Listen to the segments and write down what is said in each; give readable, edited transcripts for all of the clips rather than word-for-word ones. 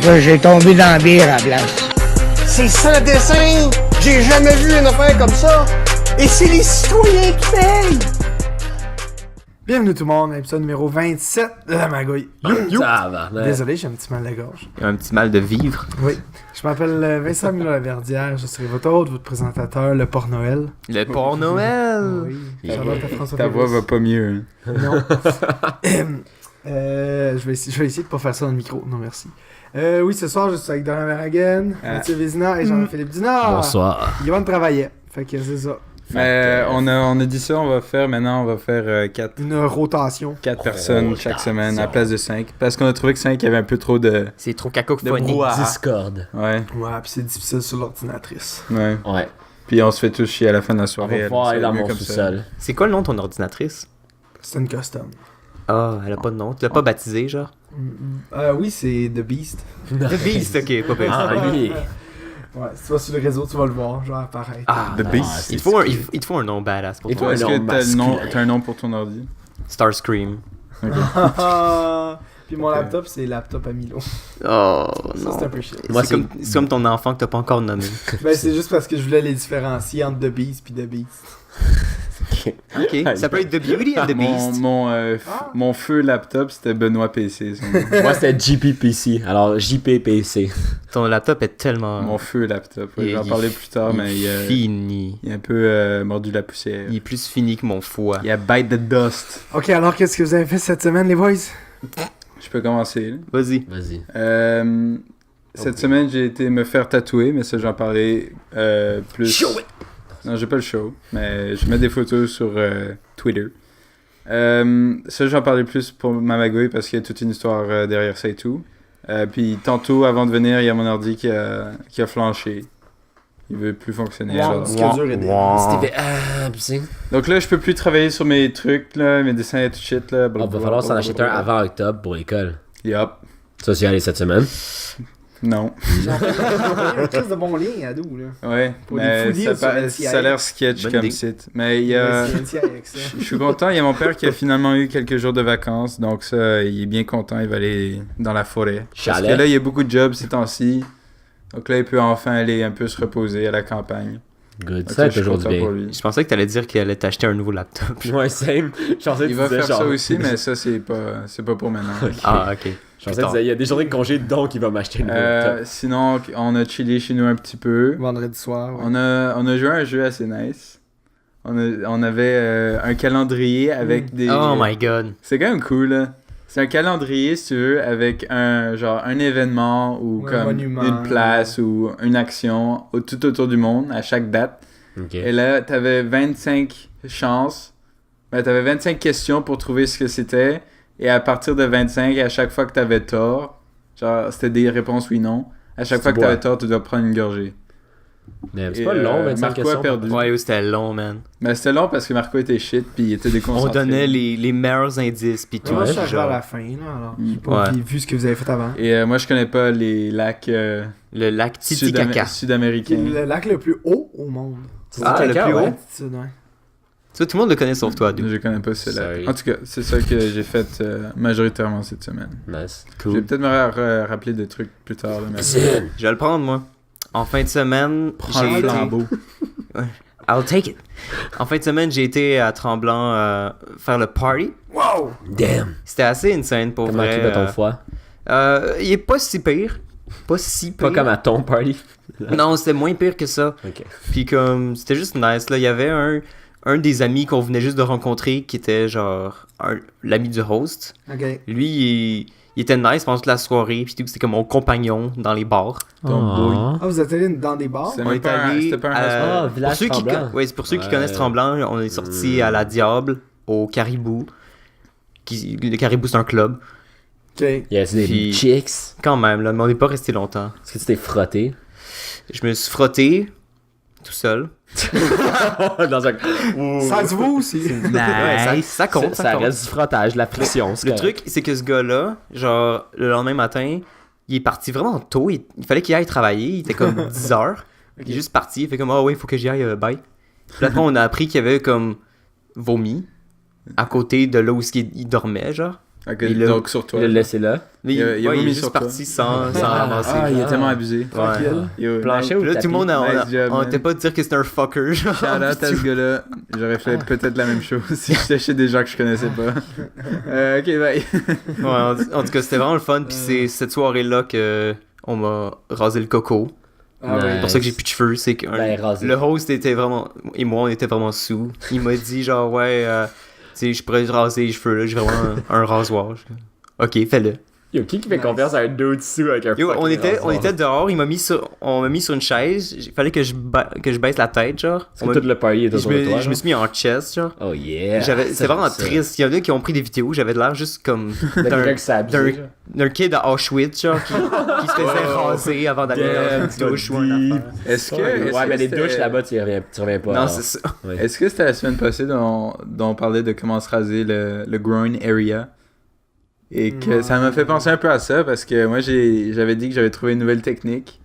Là, j'ai tombé dans la bière à la place. C'est sans dessin! J'ai jamais vu une affaire comme ça! Et c'est les citoyens qui payent! Bienvenue tout le monde, épisode numéro 27 de la magouille. Désolé, j'ai un petit mal de gorge. Un petit mal de vivre. Oui. Je m'appelle Vincent Milo-Laverdière, je serai votre hôte, votre présentateur, le Port Noël. Le Port Noël! Oui. Charlotte à François Ta voix Pérusse. va pas mieux. Non. Je vais essayer de pas faire ça dans le micro. Non, merci. Oui, ce soir, je suis avec Dorian Verhagen, Mathieu Vézina et Jean-Philippe Dinard. Bonsoir. Yvonne travaillait. Fait que c'est ça. Mais on a dit ça, on va faire 4 Une rotation. personnes chaque semaine à la place de 5. Parce qu'on a trouvé que 5, il y avait un peu trop de C'est trop cacophonique. brouhaha. Discord. Ouais, Ouais, pis c'est difficile sur l'ordinatrice. ouais. Ouais. Puis on se fait tous chier à la fin de la On soirée. va pouvoir aller dans mieux mon comme ça. sous-sol. C'est quoi le nom de ton ordinatrice? C'est une custom. Ah, elle a pas de nom. Tu l'as pas baptisé, genre? Oui, c'est The Beast. The Beast, ok, pas pire. Ah, oui. Ouais, si tu vas sur le réseau, tu vas le voir, genre apparaître. Ah, The Beast. c'est il te faut un nom badass pour Et toi. toi, Est-ce un que nom t'as un nom pour ton ordi? Starscream. Puis mon laptop, c'est laptop à Milo. Oh, Ça, non. c'est un peu shit. Moi, C'est comme ton enfant que t'as pas encore nommé. Ben, c'est juste parce que je voulais les différencier entre The Beast puis The Beast. Ok, ça peut être The Beauty and the Beast. Mon feu laptop, c'était Benoît PC. son nom. Moi, c'était JPPC. Alors, JPPC. Ton laptop est tellement Mon feu laptop. Ouais, Il- j'en il- parlais plus tard, mais fini. il a un peu mordu la poussière. Il est plus fini que mon foie. Il a bite the dust. Ok, alors qu'est-ce que vous avez fait cette semaine, les boys? Je peux commencer, là. Vas-y. Vas-y. Cette semaine, j'ai été me faire tatouer, mais ça, j'en parlais plus. Show it! Non, j'ai pas le show, mais je mets des photos sur Twitter. Ça, j'en parlais plus pour ma magouille parce qu'il y a toute une histoire derrière ça et tout. Puis tantôt, avant de venir, il y a mon ordi qui a flanché. Il veut plus fonctionner. Wow. genre. Disque dur et des- C'était puis c'est. Donc là, je peux plus travailler sur mes trucs, là, mes dessins et tout shit. Là, Il va falloir s'en acheter un avant octobre pour l'école. Yup. Ça, c'est allé cette semaine. Non. Un crise de bon lien, ado, là. Ouais, Pour mais les fouiller ça, sur NCIS. ça a l'air sketch Bonne comme idée. site. Mais il y a... C'est NCIS avec ça. Je suis content, il y a mon père qui a finalement eu quelques jours de vacances, donc ça, il est bien content, il va aller dans la forêt. Parce Chalet. que là, il y a beaucoup de jobs ces temps-ci, donc là, il peut enfin aller un peu se reposer à la campagne. Good. Donc Ça, là, est toujours du content pour bien. lui. Je pensais que t'allais dire qu'elle allait t'acheter un nouveau laptop. Ouais, same. Je pensais que Il tu va disais, faire ça genre- aussi, mais ça, c'est pas pour maintenant. Ah, ok. Je pensais que tu disais, il y a des journées de congé, donc il va m'acheter une nouvelle. Sinon, on a chillé chez nous un petit peu. Vendredi soir. Ouais. On a joué à un jeu assez nice. On avait un calendrier avec des... Oh my god. C'est quand même cool, là. C'est un calendrier, si tu veux, avec un événement ou Un comme monument. une place ou une action tout autour du monde à chaque date. Ok. Et là, t'avais 25 chances. Ben, t'avais 25 questions pour trouver ce que c'était. Et à partir de 25, à chaque fois que t'avais tort, genre, c'était des réponses oui-non. À chaque Tu fois que bois. t'avais tort, tu dois prendre une gorgée. Mais c'est Et, pas long, 25 Marco questions. a perdu. Ouais, c'était long, man. Mais c'était long parce que Marco était shit puis il était On déconcentré. donnait les meilleurs indices pis tout. Moi, je suis arrivé à genre, la fin, là, alors. Mm. J'ai pas Ouais. vu ce que vous avez fait avant. Et moi, je connais pas les lacs le lac Titicaca. C'est sud-américains. le lac le plus haut au monde. Ah, le plus haut. Altitude, ouais. Ça, tout le monde le connaît sauf toi, dude. Je connais pas ce lac. Sorry. En tout cas, c'est ça que j'ai fait majoritairement cette semaine. Nice. Je vais Cool. peut-être me rappeler des trucs plus tard. Là, mais... Je vais le prendre, moi. En fin de semaine, Prends le j'ai été... flambeau. I'll take it. En fin de semaine, j'ai été à Tremblant faire le party. Wow! Damn. C'était assez insane pour Comment vrai. tu vas ton foie? Il est pas si pire. Pas si pire. Pas comme à ton party. Non, c'était moins pire que ça. Ok. Puis comme, c'était juste nice, là. Il y avait un des amis qu'on venait juste de rencontrer qui était genre l'ami du host. Ok. Lui, il était nice pendant toute la soirée. Puis tout, c'était comme mon compagnon dans les bars. Oh. Ah, vous êtes allé dans des bars? C'est On même est pas allé c'était pas un à- restaurant. Ah, Village pour ceux qui Tremblant. ouais, c'est pour ceux qui Ouais. connaissent Tremblant, on est sorti à la Diable, au Caribou. Le Caribou, c'est un club. Ok. Y a des Puis- chicks? Quand même, là, mais on n'est pas resté longtemps. Est-ce que tu t'es frotté? Je me suis frotté tout seul. Dans un... Ça se voit aussi. Ouais, ça compte, ça Ça compte. reste du frottage, la pression. c'est Le correct. truc, c'est que ce gars-là, genre, le lendemain matin, il est parti vraiment tôt. Il fallait qu'il aille travailler. Il était comme 10 heures. Il est juste parti. Il fait comme, ah ouais, il faut que j'y aille, bye. Puis après, on a appris qu'il y avait comme vomi à côté de là où il dormait, genre. Ok, Il l'a- donc sur toi. Il l'a laissé là. Mais Il a ouais, il est vomi juste sur toi. parti sans ramasser. Ah, il est tellement abusé. Tranquille. Yo, Plancher nice- ou Là, tout le monde, Nice job, on man. était pas de dire que c'était un fucker, genre. Shout out à ce gars-là. J'aurais fait peut-être la même chose si j'étais chez des gens que je connaissais pas. Ok, bye. Ouais, en tout cas, c'était vraiment le fun. Puis c'est cette soirée-là que on m'a rasé le coco. Ah oui. C'est pour ça que j'ai plus de cheveux. C'est que Ben, rasé. le host était vraiment. Et moi, on était vraiment sous. Il m'a dit, genre, ouais, tu sais, je pourrais raser les cheveux, là. J'ai vraiment un rasoir. Je dis, ok, fais-le. Yo, qui fait confiance à un dude sous avec un Yo, fucking on était rasoir? dehors, on m'a mis sur une chaise. Il fallait que je baisse la tête, genre. Parce que tout le party était je, autour de toi. je me suis mis en chest, genre. Oh yeah. C'est vraiment triste. Il y en a qui ont pris des vidéos, j'avais l'air juste comme Quelqu'un qui s'est abusé. genre. d'un kid à Auschwitz, genre, qui se faisait raser avant d'aller dans une douche ou un affaire. Est-ce que. Ouais, est-ce mais que les c'était- douches là-bas, tu reviens pas. Non, alors. c'est ça. Est-ce que c'était la semaine passée dont on parlait de comment se raser le groin area? Et que ça m'a fait penser un peu à ça parce que moi j'avais dit que j'avais trouvé une nouvelle technique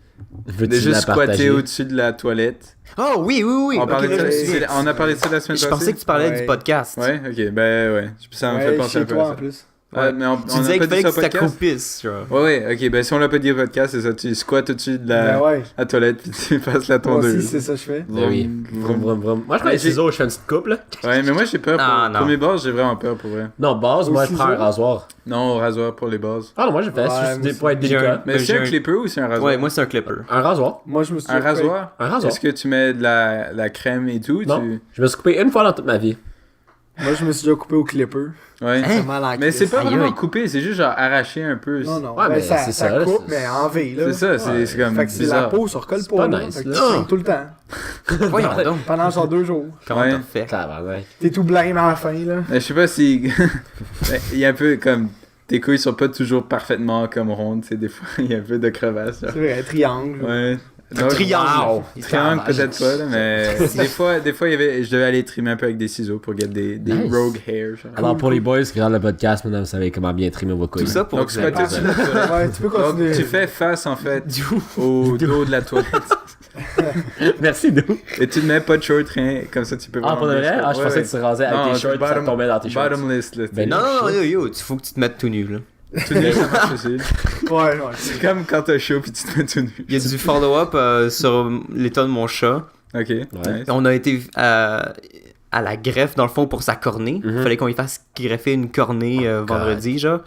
Veux-tu de juste la squatter partager? au-dessus de la toilette. Oh oui, oui, oui. On, Ok, parlait de là, ça, je me souviens. on a parlé de ça la semaine Je passée. pensais que tu parlais Ouais. du podcast. Ouais, ok, ben ouais. Ça me fait Ouais, penser un chez peu toi à en ça. plus. Ouais, mais on Tu a disais pas qu'il fallait dit que ça tu au podcast? t'accroupisses, genre. Ouais, ok, ben si on l'a pas dit au podcast, c'est ça, tu squattes au-dessus de la, Ben ouais. la toilette puis tu passes la Moi tondeuse. aussi, c'est ça que je fais. Ben oui. Vroom, vroom, vroom. Moi, je prends les j'ai- ciseaux, je fais une petite coupe, là. Ouais, mais moi j'ai peur pour, Ah, non. pour mes bases, j'ai vraiment peur pour vrai. Non, base, moi, je Au prends un ciseau? rasoir. Non, au rasoir pour les bases. Ah non, moi, je fais Ouais, juste moi des points J'ai délicats. Mais Ben, c'est j'ai un un- clipper ou c'est un rasoir? Ouais, moi c'est un clipper. Un rasoir. Moi, je me suis Un coupé- rasoir? Un rasoir. Est-ce que tu mets de la crème et tout? Non. Tu... Je me suis coupé une fois dans toute ma vie. Moi, je me suis déjà coupé au clipper. Ouais. Ça fait mal à la Mais c'est crise. pas Aïe, vraiment aïe. coupé, c'est juste genre arraché un peu. Non, non. Ouais, ben, mais ça, c'est ça ça, coupe, c'est- mais en V, là. C'est ça, c'est comme Fait que c'est la bizarre. peau, ça recolle C'est pas. pas là. nice, Fait que là. tu saignes tout le temps. Voyons donc. Pendant genre 2 jours. Comment Ouais. t'as fait? Tabarnak. T'es tout blême à la fin, là. Je sais pas si. Il y a un peu comme. Tes couilles sont pas toujours parfaitement comme rondes, tu sais, des fois il y a un peu de crevasse. genre. C'est vrai, triangle. Ouais. Un Donc, triangle. Triangle peut-être pas, là, mais des fois je devais aller trimer un peu avec des ciseaux pour get des Nice. rogue hair. Genre. Alors, pour les boys qui regardent le podcast, maintenant, vous savez comment bien trimer vos couilles. Tout ça pour Donc que c'est vous pas ayez tout pas de suite. Ouais, tu peux Donc continuer. tu fais face en fait au dos de la toilette Merci, nous. et tu ne mets pas de short rien, comme ça tu peux Ah, vraiment pour de bien vrai? squat. Ah, je Ouais, pensais ouais. que tu rasais avec Non, tes shorts, ça bottom- tombait dans tes shorts. Bottom list là. Ben Non, non, non, yo, il faut que tu te mettes tout nu, là. Tout nu, ça marche aussi. Ouais, ouais. C'est comme quand t'as chaud puis tu te mets tout nu. Il y a du follow-up sur l'état de mon chat. Ok. nice. On a été à la greffe, dans le fond, pour sa cornée. Mhm. Fallait qu'on lui fasse greffer une cornée Oh, vendredi, genre.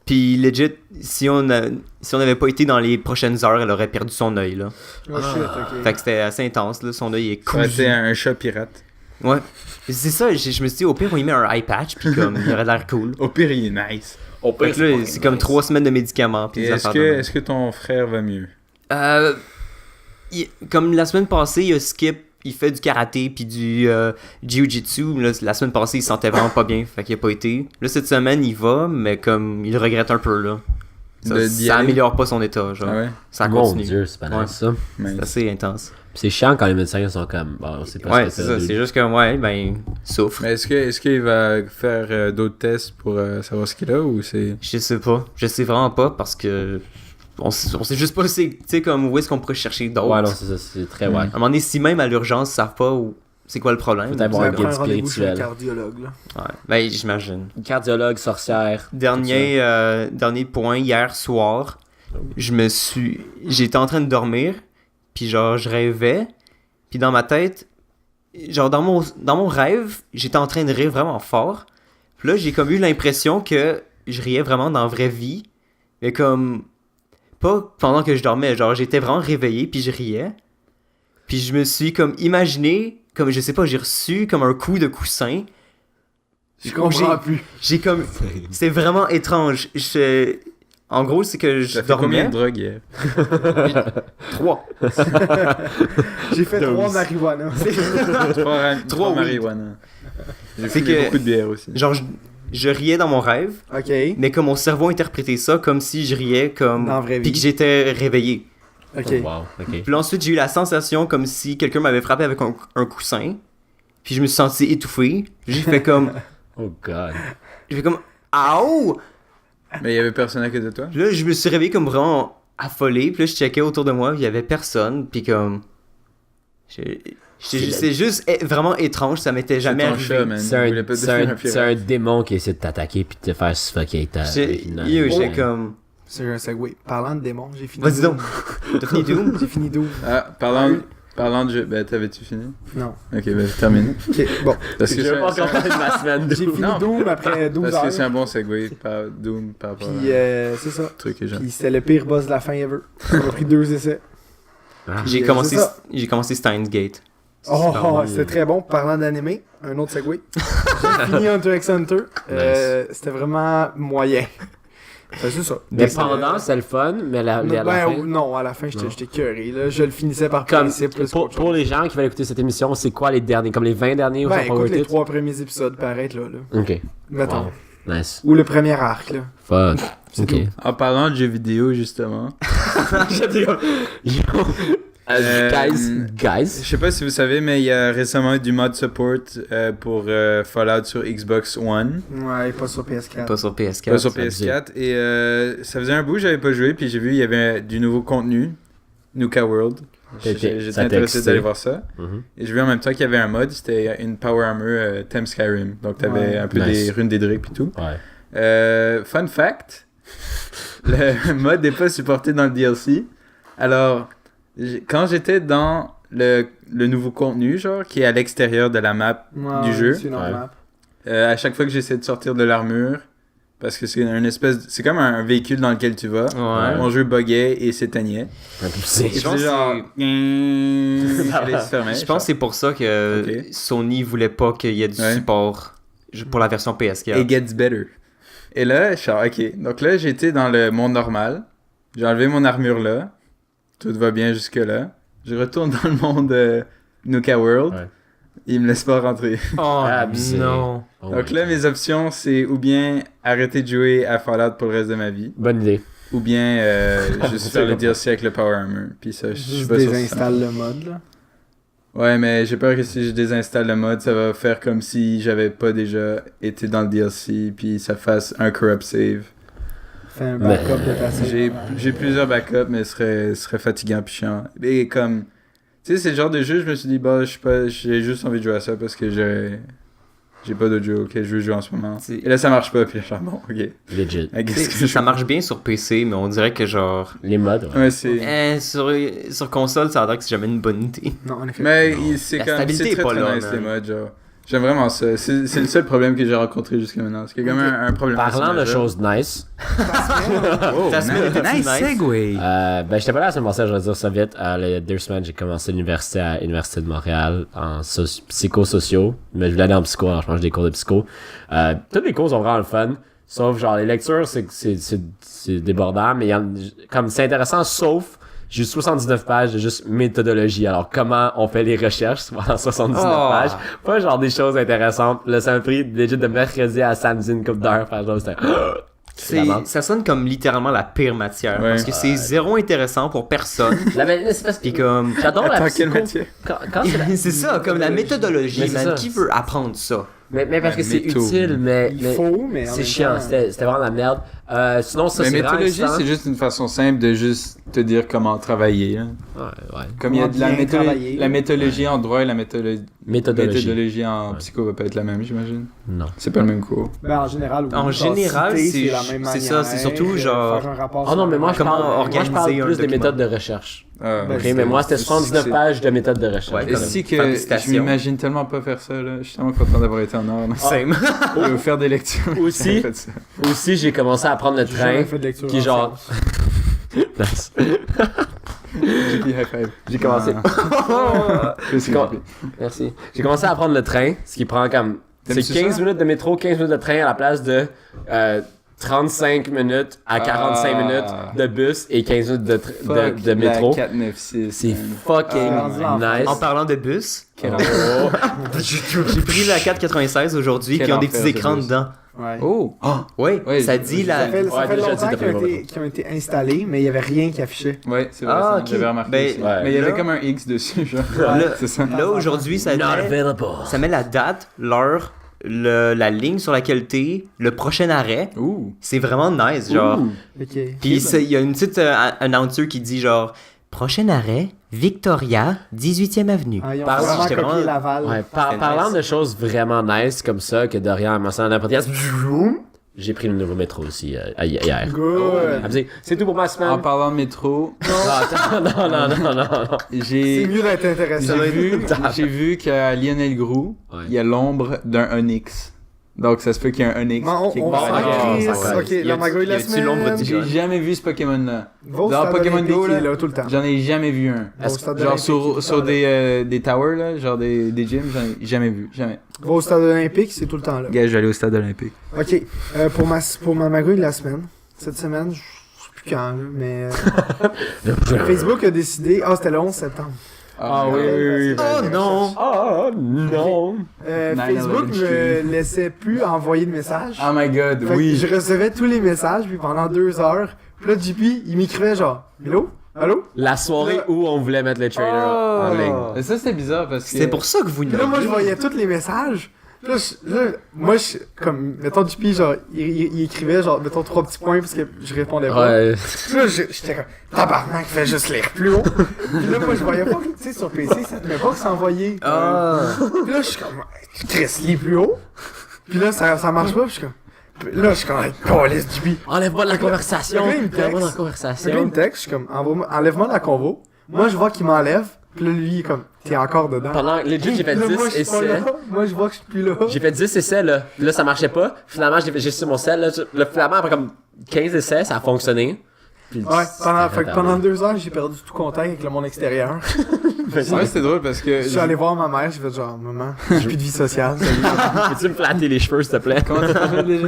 Puis, legit, si on n'avait pas été dans les prochaines heures, elle aurait perdu son œil, là. Oh shit, ok. Fait que c'était assez intense, là. Son œil est Ouais, cousu. c'est un chat pirate. Ouais. C'est ça, je me suis dit, au pire, on y met un eye patch, puis comme, il aurait l'air cool. Au pire, il est nice. Au Fait pire, que là, pas c'est comme nice. 3 semaines de médicaments, puis Et des est-ce affaires que, de même. est-ce que ton frère va mieux? Comme la semaine passée, il a skip, il fait du karaté puis du jiu-jitsu. Là, la semaine passée, il se sentait vraiment pas bien, fait qu'il a pas été. Là, cette semaine, il va, mais comme il regrette un peu, là. D'y Ça aller? améliore pas son état, genre. Ah ouais? Ça Mon continue. Dieu, c'est pas Ouais. nice, ça. Mais- C'est assez intense. Puis c'est chiant quand les médecins sont comme, bon, on sait pas Ouais, ce que c'est t'as, ça. dude. C'est juste que, ouais, ben, souffre. Mais est-ce qu'il va faire d'autres tests pour savoir ce qu'il a ou c'est... Je sais pas. Je sais vraiment pas parce que. On sait juste pas, tu sais, comme où est-ce qu'on pourrait chercher d'autres. Ouais, non, c'est ça, c'est très ouais. À un moment donné, si même à l'urgence, ils savent pas où. C'est quoi le problème? Faut avoir Ça un prend guide un rendez-vous chez le spirituel. cardiologue, là. Ouais, ben, j'imagine. Cardiologue, sorcière. Dernier point, hier soir, j'étais en train de dormir, puis genre, je rêvais, puis dans ma tête, genre, dans mon rêve, j'étais en train de rire vraiment fort, puis là, j'ai comme eu l'impression que je riais vraiment dans la vraie vie, mais comme, pas pendant que je dormais, genre, j'étais vraiment réveillé, puis je riais, puis je me suis comme imaginé, comme, je sais pas, j'ai reçu comme un coup de coussin. Je comprends plus. J'ai comme. C'est vraiment étrange. En gros, c'est que je Ça fait combien dormais. de drogues hier? 3. J'ai fait 3 marijuana. Trois Trois weed. marijuana. J'ai C'est fumé que- beaucoup de bière aussi. Genre, je riais dans mon rêve, Ok. mais comme mon cerveau interprétait ça comme si je riais comme. Dans la vraie Puis vie. que j'étais réveillé. Ok. Oh, wow, ok. Puis là, ensuite, j'ai eu la sensation comme si quelqu'un m'avait frappé avec un coussin. Puis je me suis senti étouffé. J'ai fait comme. Oh god. J'ai fait comme. Aouh! Mais il y avait personne à côté de toi? Puis là, je me suis réveillé comme vraiment affolé. Puis là, je checkais autour de moi, il y avait personne. Puis comme. C'est juste vraiment étrange, ça m'était jamais C'est ton arrivé. chat, man. C'est Il voulait pas devenir un pirate. un démon qui essaie de t'attaquer puis de te faire suffoquer avec ta. J'étais comme... C'est un segway. Parlant de démons, j'ai fini. Vas-y Doom. donc. T'as fini Doom? J'ai fini Doom. Ah, parlant de jeu, ben t'avais-tu fini? Non. Ok, ben termine. Ok, bon. Parce que Je vais pas c'est- encore parler de ma semaine. J'ai fini Non. Doom après 12 Parce que c'est heures. un bon segue par Doom par rapport Puis c'est ça. à truc que j'aime. Puis c'était le pire boss de la fin ever. Ça m'a pris 2 essais. J'ai c'est commencé, ça. Steins Gate. Oh, c'était très bon. Parlant d'animé, un autre segway. J'ai fini Hunter x Hunter. C'était vraiment moyen. C'est ça. Mais pendant, c'est le fun, mais à la fin. Non, à la fin, j'étais curé. Là. Je le finissais par Comme, principe. plus qu'autre pour chose. les gens qui veulent écouter cette émission, c'est quoi les derniers, comme les 20 derniers ou Ben, sont pas écoute worth les it? 3 premiers épisodes paraître là. Ok. Mettons. Wow. Nice. Ou le premier arc, là. Fuck. C'est Ok. tout. En parlant de jeux vidéo, justement. J'étais comme. Yo. Guys. Je sais pas si vous savez, mais il y a récemment eu du mod support pour Fallout sur Xbox One. Ouais, pas sur PS4. Pas sur PS4. Pas sur c'est PS4. Et ça faisait un bout, j'avais pas joué, puis j'ai vu il y avait du nouveau contenu. Nuka World. J'étais Ça t'a intéressé excité. d'aller voir ça. Mhm. Et j'ai vu en même temps qu'il y avait un mod, c'était une Power Armor thème Skyrim. Donc t'avais Ouais. un peu Nice. des runes d'Edric et tout. Ouais. Fun fact, le mod n'est pas supporté dans le DLC. Alors, quand j'étais dans le nouveau contenu, genre, qui est à l'extérieur de la map Ouais, du jeu, c'est une autre Ouais. map. à chaque fois que j'essaie de sortir de l'armure, parce que c'est une espèce, c'est comme un véhicule dans lequel tu vas, Ouais. mon jeu buguait et s'éteignait. Un peu poussé. Et Je pense c'est genre, que il fallait se fermer. Je pense que c'est pour ça que Ok. Sony voulait pas qu'il y ait du Ouais. support pour la version PS4. It gets better. Et là, je suis genre, ok. Donc là, j'étais dans le monde normal. J'ai enlevé mon armure là. Tout va bien jusque-là. Je retourne dans le monde Nuka World. Ouais. Il me laisse pas rentrer. Oh Abusé. non. Oh Donc my là, God. mes options, c'est ou bien arrêter de jouer à Fallout pour le reste de ma vie, Bonne idée. ou bien juste faire le DLC avec le Power Armor. Puis ça, je suis Juste pas sûr. si ça désinstalle le mode, là. Ouais, mais j'ai peur que si je désinstalle le mode, ça va faire comme si j'avais pas déjà été dans le DLC, puis ça fasse un corrupt save. Fais un backup de ta save. J'ai plusieurs backups, mais ce serait fatigant puis chiant. Et comme, tu sais, c'est le genre de jeu, je me suis dit, bah, j'ai juste envie de jouer à ça parce que j'ai pas d'autres jeux auxquels je veux jouer en ce moment. C'est- Et là, ça marche pas, puis je suis genre, bon, ok. Legit. I guess que je- Ça marche bien sur PC, mais on dirait que genre... Les modes, ouais. Ouais, c'est... sur console, ça a l'air que c'est jamais une bonne idée. Non, en effet. Mais c'est La comme, stabilité c'est est très pas très là, nice, man. les modes, genre. J'aime vraiment ça. C'est le seul problème que j'ai rencontré jusqu'à maintenant. C'est qu'il y a quand même un problème. Parlant de assez choses nice, Oh, Ta semaine était nice. segue. ben j'étais pas là la semaine passée, je vais dire ça vite. Il y a 2 semaines, j'ai commencé l'université à l'Université de Montréal en psychosociaux. Mais je voulais aller en psycho, alors je mange des cours de psycho. Toutes les cours sont vraiment le fun. Sauf genre les lectures, c'est débordant, mais comme c'est intéressant, sauf j'ai eu 79 pages de juste méthodologie. Alors, comment on fait les recherches pendant 79 Oh. pages. Pas genre des choses intéressantes. Là, ça m'a pris legit de mercredi à samedi une couple d'heures. Par exemple, c'était... la merde. Ça sonne comme littéralement la pire matière. Ouais. Parce que c'est zéro intéressant pour personne. C'est parce que Puis comme... j'adore la Attends, psycho. quelle matière? Quand c'est la... c'est ça, comme la méthodologie, Mais c'est man. ça. Qui veut apprendre ça? Mais parce que La c'est métho. utile, mais... Il faut, mais en c'est même chiant, temps, c'était vraiment la merde. Sinon, ça, Mais c'est vraiment méthodologie, excitant. c'est juste une façon simple de juste te dire comment travailler. Hein. Ouais. Comme il y a de la, Bien travailler. la méthodologie en droit et la méthodologie en Ouais. psycho va pas être la même, j'imagine. Non. C'est pas le même cours. Ben, en général, oui. En général, Citer, c'est- la même c'est ça, manière, c'est surtout genre- faire un rapport Oh sur non, mais la moi, même je Comment parle, moi, je organiser parle un plus des document. méthodes de recherche. Ah, Ben, Ok, mais moi, c'était 79 c'est- pages de méthodes de recherche. Ouais, Et comme- si que Félicitations. je m'imagine tellement pas faire ça, là. Je suis tellement content d'avoir été en ordre. Same. Je vais faire des lectures. Aussi- J'ai fait ça. Aussi, j'ai commencé à prendre le J'ai jamais train. fait de lecture qui en genre- sciences. Nice. J'ai dit high five. J'ai commencé. Je sais Com- Merci. J'ai commencé à prendre le train, ce qui prend comme... C'est T'aimes-tu 15 ça? minutes de métro, 15 minutes de train à la place de 35 minutes à 45 Ah. minutes de bus et 15 minutes de métro. La 496. C'est man. fucking Ah, nice. En parlant de bus, Quel Oh. j'ai pris la 496 aujourd'hui Quel qui ont des enfer, petits ce écrans bus. dedans. Ouais. Oh! Oui, Ouais, ça je- dit je- la... Ça fait Ouais, déjà longtemps dit, qu'ils ont, d'après qui ont été installés, mais il n'y avait rien qui affichait. Ouais, c'est vrai, Ah, ça, ok. j'avais remarqué Ben, aussi. ouais. Mais il y avait Là- comme un X dessus, genre. Là, C'est ça. là, aujourd'hui, ça Not met, available. ça met la date, l'heure, la ligne sur laquelle t'es, le prochain arrêt. Ouh! C'est vraiment nice, genre. Ouh. Ok. Puis il y a une petite announcer qui dit genre Prochain arrêt, Victoria, 18e avenue. Ah, ils ont Par- vraiment j'étais copié vraiment- Laval. Ouais, C'était parlant nice. de choses vraiment nice comme ça, que Dorian a mentionné dans le podcast, j'ai pris le nouveau métro aussi hier. Good. Elle me dit, c'est tout pour ma semaine. En parlant de métro, Non, non. C'est j'ai mieux d'être intéressant. j'ai vu qu'à Lionel Groux, Ouais. il y a l'ombre d'un Onyx. Donc ça se peut qu'il y a un Onyx. Bon, quelque on part. s'en Ah, crisse. ça va. Ok, Y la a-tu- magouille de la y a-tu semaine. l'ombre du- J'ai jamais vu ce Pokémon-là. Va au Dans stade Pokémon olympique, Go, il est là, là tout le temps. J'en ai jamais vu un. Va au stade Genre olympique, sur des towers, là, genre des gyms, j'en ai jamais vu. Jamais. Va au stade olympique, c'est tout le temps là. Gars, je vais aller au stade olympique. Ok, pour ma magouille de la semaine, cette semaine, je sais plus quand, là, mais Facebook a décidé, c'était le 11 septembre. Ah oui. Oh non! Oh non. Facebook 9/11 me laissait plus envoyer de messages. Oh my god, Fait que oui. je recevais tous les messages, puis pendant 2 heures, puis là, JP, il m'écrivait genre, hello? Allô? La soirée où on voulait mettre les trailers en ligne. Mais ça, c'était bizarre parce que. C'est pour ça que vous Puis là, moi, je voyais tous les messages. Puis là, moi, comme, mettons, JP, genre, il écrivait, genre, mettons, 3 petits points parce que je répondais pas. Ouais. Puis là, j'étais comme, tabarnak, fais juste lire plus haut. Puis là, moi, je voyais pas que, tu sais, sur PC, ça te met pas que s'envoyer. Ah! Puis là, je suis comme, Chris, lis plus haut. Puis là, ça marche pas, puis je suis comme, puis là, je suis comme, calisse, JP. Enlève-moi de la conversation. Le gars, il me texte. Enlève-moi de la Fait que là, il conversation. me texte, je suis comme, enlève-moi la convo. Moi, je vois qu'il m'enlève. Puis là, lui, il est comme, t'es encore dedans. Pendant, legit, j'ai fait Puis là, moi, 10 je suis pas essais. là. Moi, je vois que je suis plus là. J'ai fait 10 essais, là. Puis là, ça marchait pas. Finalement, j'ai sur mon sel, là. Finalement, après comme 15 essais, ça a fonctionné. Puis, Ouais, fait que pendant Ouais. 2 heures, j'ai perdu tout contact avec le monde extérieur. Ouais, c'était drôle parce que. Je suis allé voir ma mère, j'ai fait genre, maman, j'ai plus de vie sociale. Peux-tu me flatter les cheveux, s'il te plaît? Comment ça s'appelle déjà?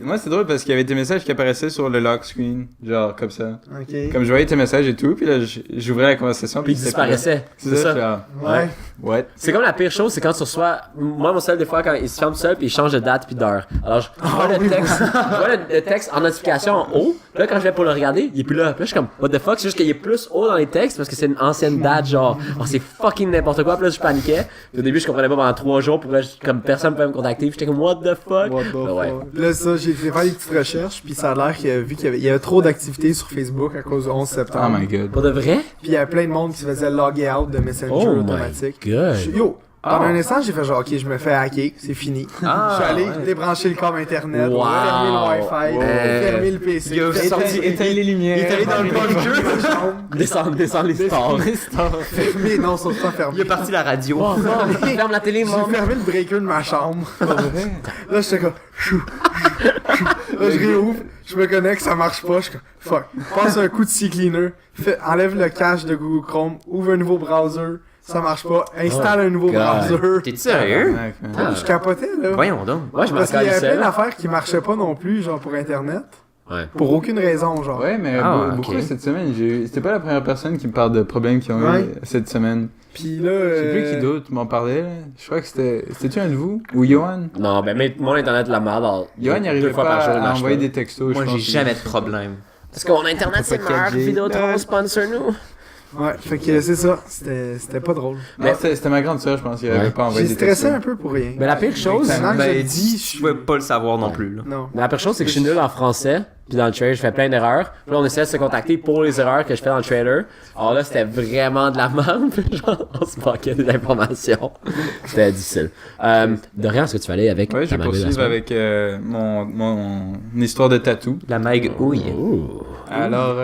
Moi, c'est drôle parce qu'il y avait des messages qui apparaissaient sur le lock screen. Genre, comme ça. Ok. Comme je voyais tes messages et tout, puis là, j'ouvrais la conversation. Puis il c'était plus là. disparaissait. C'est C'est ça, ça. Ouais. What? C'est comme la pire chose, c'est quand tu reçois. Moi, mon sel, des fois, quand il se ferme tout seul, puis il change de date puis d'heure. Alors, je vois le texte, je vois le texte en notification en haut. Puis là, quand je vais pour le regarder, il est plus là. Puis là, je suis comme, what the fuck? C'est juste qu'il est plus haut dans les textes parce que c'est une ancienne date, genre, oh, c'est fucking n'importe quoi. Puis là, je paniquais. Puis au début, je comprenais pas pendant 3 jours. Puis là, comme personne pouvait me contacter. Puis j'étais comme, what the fuck? Là, ouais. Là, ça, j'ai fait des petites recherches, puis ça a l'air qu'il vu qu'il y avait trop d'activités sur Facebook à cause du 11 Oh septembre. my god. Pour de vrai? Puis il y avait plein de monde qui se faisait loguer out de Messenger Oh my automatique. god. Yo, pendant un instant, j'ai fait genre, ok, je me fais hacker, c'est fini. Ah, je suis allé ouais. débrancher le câble internet, Wow. fermer le Wi-Fi, Wow. fermer le PC. Il a sorti- Éteins les lumières. Il est allé dans le bunker. Descends les stars. Fermé, non, sur le temps fermé. Il est parti la radio. Oh non, ferme la télé, maman. J'ai fermé le breaker de ma chambre. Là, j'étais comme, chou, chou, chou. Là, je réouvre, je me connecte, ça marche pas. Je suis comme, fuck. Passe un coup de C-Cleaner, enlève le cache de Google Chrome, ouvre un nouveau browser, ça marche pas, installe un nouveau God. browser. T'es sérieux? Ah. Je capotais, là. Voyons donc. Ouais, je m'en Parce qu'il y avait calissais, plein là. d'affaires qui marchaient pas non plus, genre pour Internet. Ouais. Pour aucune raison, genre. Ouais, mais Ah, beaucoup ok. cette semaine. C'était pas la première personne qui me parle de problèmes qu'ils ont Ouais. eu cette semaine. Pis là. Je sais plus qui d'autre m'en parlait. Là. Je crois que c'était-tu un de vous? Ou Johan? Non, ben, mais mon internet, la merde. alors, Johan, il deux arrivait fois pas par jour, il à marche envoyer pas. des textos. Moi, je j'ai pense. jamais de problème. Parce que mon internet, c'est pas meilleur. 4G. Vidéotron sponsor nous. Ouais, fait que c'est ça. C'était pas drôle. Non, c'était ma grande sœur, je pense. Il avait Ouais. pas envoyé J'ai des textos. stressé un peu pour rien. Mais la pire chose, Maintenant que je Ben, le dis, je je pouvais pas le savoir non plus. Là. Non. mais la pire chose, c'est que je suis nul en français. Puis dans le trailer, je fais plein d'erreurs. Puis là, on essaie de se contacter pour les erreurs que je fais dans le trailer. Alors là, c'était vraiment de la merde. Puis genre, on se manquait des informations. C'était difficile. Dorian, est-ce que tu vas aller avec Ouais, je ta vais magouille de la poursuivre semaine? avec mon histoire de tatou. La mag ouille. Ouh. Alors,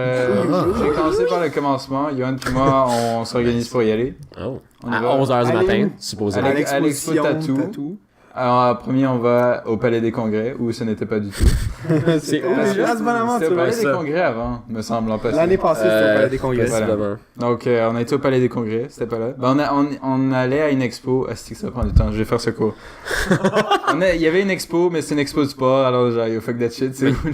j'ai commencé par le commencement. Johan et moi, on s'organise pour y aller. Oh. On y À va. 11h du Allez matin, où? supposément. Allez. à l'expo tatou. Alors, en premier, on va au Palais des Congrès, où ce n'était pas du tout. C'est où Ah, déjà? Place Bonaventure. C'était au Palais des ça. Congrès avant, me semble, en passant. L'année passée, c'était au Palais des Congrès. voilà. Possiblement. Donc, on a été au Palais des Congrès, c'était pas là. Ben, on allait à une expo. Ah, c'est que ça prend du temps, je vais faire ce cours. Il y avait une expo, mais c'est une expo de sport, alors genre, yo, fuck that shit, c'est cool.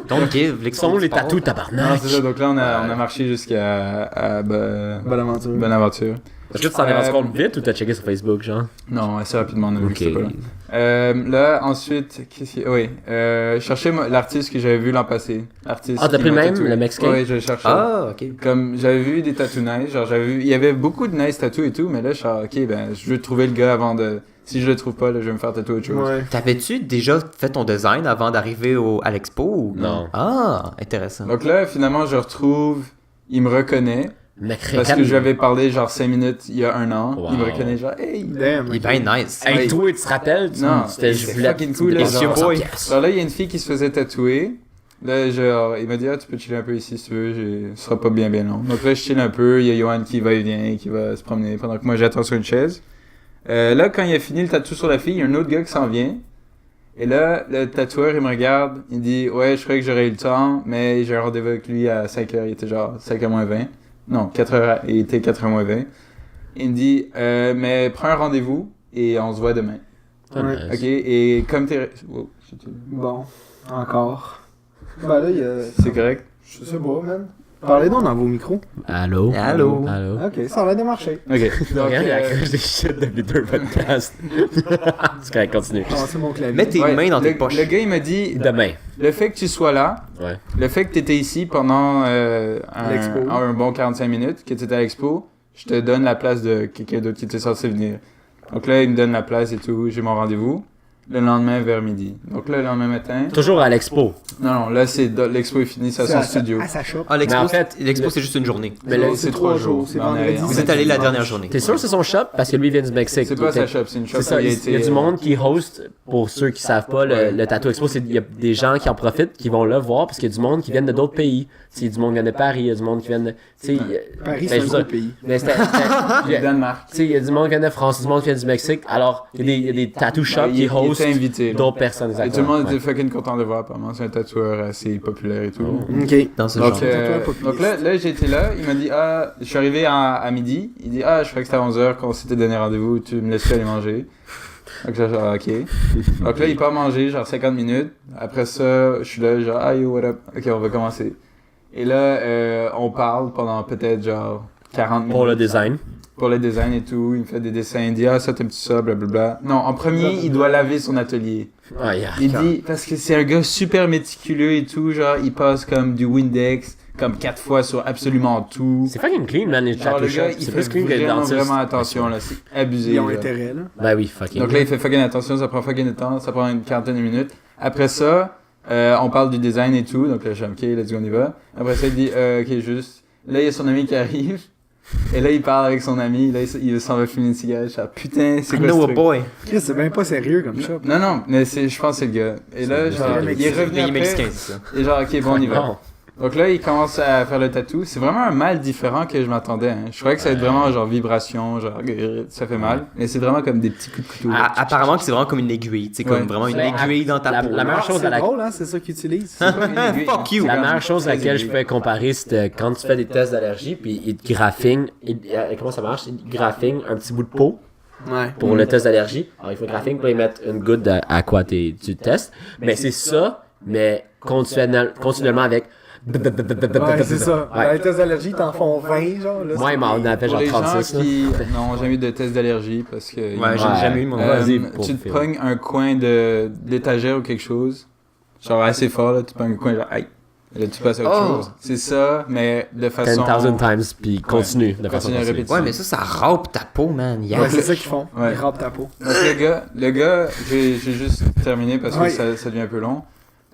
Don't give. Ils sont où les tatous, Non, tabarnak? c'est ça, donc là, on a marché jusqu'à Bonne aventure. Bonaventure. Est-ce que tu t'en es rendu compte vite ou t'as checké sur Facebook, genre? Non, assez rapidement, on a vu Ok. que c'était pas là. Là, ensuite, qu'est-ce qu'il y a? Oui, je cherchais l'artiste que j'avais vu l'an passé. L'artiste Ah, t'as qui pris le m'a même, tatoué. le Mexicain? Oui, je le cherchais. Ah, ok. Comme j'avais vu des tattoos nice, genre il y avait beaucoup de nice tattoos et tout, mais là je suis genre, ok, ben je veux trouver le gars avant de Si je le trouve pas, là, je vais me faire tatouer autre chose. Ouais. T'avais-tu déjà fait ton design avant d'arriver à l'expo ou... Non. Ah, intéressant. Donc là, finalement, je retrouve, il me reconnaît. Mec, Parce que je lui avais parlé genre 5 minutes il y a un an. Wow. Il me reconnaît genre, hey! Damn. Il est bien nice. Hey, Ouais. toi, tu te rappelles? Non, C'était c'est voulais- fucking cool, là, des genre. 60 Boy. piastres. Alors là, il y a une fille qui se faisait tatouer. Là, genre, il m'a dit, ah, tu peux chiller un peu ici si tu veux, ce sera pas bien long. Donc là, je chill un peu, il y a Johan qui va et vient, qui va se promener pendant que moi j'attends sur une chaise. Là, quand il a fini le tatou sur la fille, il y a un autre gars qui s'en vient. Et là, le tatoueur, il me regarde, il dit, ouais, je croyais que j'aurais eu le temps, mais j'ai un rendez-vous avec lui à 5h, il était genre 5h moins 20. Non, 4h, il était 4h moins 20. Il me dit, mais prends un rendez-vous et on se voit demain. Ah, Ouais. nice. Ok, et comme t'es... Oh, Bon, encore. Ben là, il y a... c'est correct? Je sais pas, man. Parlez donc dans vos micros. Allô? Allô? Allô? Ok, ça va démarcher. Ok. Donc, Regarde, il accroche des shit depuis 2 podcasts. C'est correct, continue. Ah, c'est mon clavier. Mets tes ouais, mains dans tes poches. Le gars, il m'a dit, Demain. le fait que tu sois là, Ouais. le fait que tu étais ici pendant L'expo. un bon 45 minutes, que tu étais à l'expo, je te donne la place de quelqu'un d'autre qui était censé venir. Donc là, il me donne la place et tout, j'ai mon rendez-vous. Le lendemain vers midi. Donc là, le lendemain matin... Toujours à l'expo. Non, là, l'expo est finie, c'est à son studio. À sa shop. Ah, l'expo, Mais en fait, l'expo, c'est juste une journée. Mais là, c'est 3 jours. c'est Mais on est- vendredi. on Vous est êtes allé la dimanche. dernière journée. T'es sûr que c'est son shop? Parce que lui, il vient du Mexique. C'est pas sa shop, c'est une shop C'est ça, où il y a du monde qui host, pour ceux qui savent pas, le Tattoo Expo, il y a des gens qui en profitent, qui vont là voir, parce qu'il y a du monde qui viennent de d'autres pays. Tu sais, il y a du monde qui vient de Paris, il y a du monde qui vient de... tu sais, Paris, ben, c'est je veux un gros dire, pays. mais c'était... Du Danemark. Tu sais, il y a du monde qui vient de France, du monde qui vient du Mexique. Alors, il y a des tattoo shops Il qui était hostent invité. là. d'autres personnes, Et tout le exactement. monde Ouais. était fucking content de le voir, apparemment. C'est un tatoueur assez populaire et tout. Ok. Dans ce Donc, genre. donc là, j'ai été là, il m'a dit, ah, je suis arrivé à midi, il dit, ah, je croyais que c'était à 11h qu'on s'était donné rendez-vous, tu me laisses aller manger. Donc là, genre, ok. Donc là, il part manger, genre 50 minutes. Après ça, je suis là, genre, ah, yo, what up? Ok, on va commencer. Et là, on parle pendant peut-être, genre, 40 minutes. Pour le design. Pour le design et tout, il me fait des dessins, il dit, ah, ça, t'aimes-tu ça, blablabla. Non, en premier, il doit laver son atelier. Ah, yeah. Il dit, parce que c'est un gars super méticuleux et tout, genre, il passe comme du Windex, comme 4 fois sur absolument tout. C'est fucking clean, man, les Genre, tattoo le gars, shops. il C'est fait plus clean que les vraiment, dentistes. vraiment attention, là, c'est abusé. Ils ont là. intérêt, là. Ben oui, fucking. Donc là, il fait fucking attention, ça prend fucking de temps, ça prend une quarantaine de minutes. Après ça, on parle du design et tout, donc là, je suis ok, let's go, on y va. Après ça, il dit, ok, juste. Là, il y a son ami qui arrive, et là, il parle avec son ami, là, il s'en va fumer une cigarette, je suis là, putain, c'est I quoi know ce a truc? boy. Chris, c'est bien pas sérieux comme shop. Non, mais je pense que c'est le gars. Et là, C'est genre, le il est Mexicain. revenu Il est après, mexicain, c'est ça. et genre, ok, bon, on y va. Non. Donc là, il commence à faire le tatou. C'est vraiment un mal différent que je m'aiguille. Hein. Je croyais que ça allait être vraiment genre vibration, genre ça fait mal. Mais c'est vraiment comme des petits coups de couteau. Ah, apparemment que c'est vraiment comme une aiguille, tu sais, comme Ouais. vraiment une C'est- aiguille dans ta la- peau. la meilleure chose C'est à la- drôle, hein, c'est ça qu'ils utilisent. C'est pas une aiguille. Fuck you. La C'est meilleure comme chose à très laquelle je aiguille. pouvais comparer, c'était quand tu fais des tests d'allergie, puis ils te graphinent. Comment ça marche? Ils te graphinent un petit bout de peau Ouais. pour le test d'allergie. Alors, il faut graphingue, puis ils mettent une goutte à quoi tu testes. Mais c'est ça, mais continuellement avec. Ouais, c'est ça. Ouais. Dans les tests d'allergie, t'en font 20, genre. Là, Moi, c'est- il m'en appelle Pour genre les gens 36. là. qui n'ont jamais eu de test d'allergie, parce que Ouais, j'ai Ouais. jamais eu mon. Vas-y, pour tu te Phil. pognes un coin d'étagère ou quelque chose, genre assez fort, là, tu pognes un coin, genre, aïe. Et là, tu passes à autre Oh. chose. C'est ça, mais de façon... 10,000 times, puis continue de façon Continue à continue. répéter. Ouais, mais ça raupe ta peau, man. Yes. Ouais, c'est ça qu'ils font. Ouais. Ils râpent ta peau. Donc le gars, j'ai juste terminé parce que Ouais. ça devient un peu long.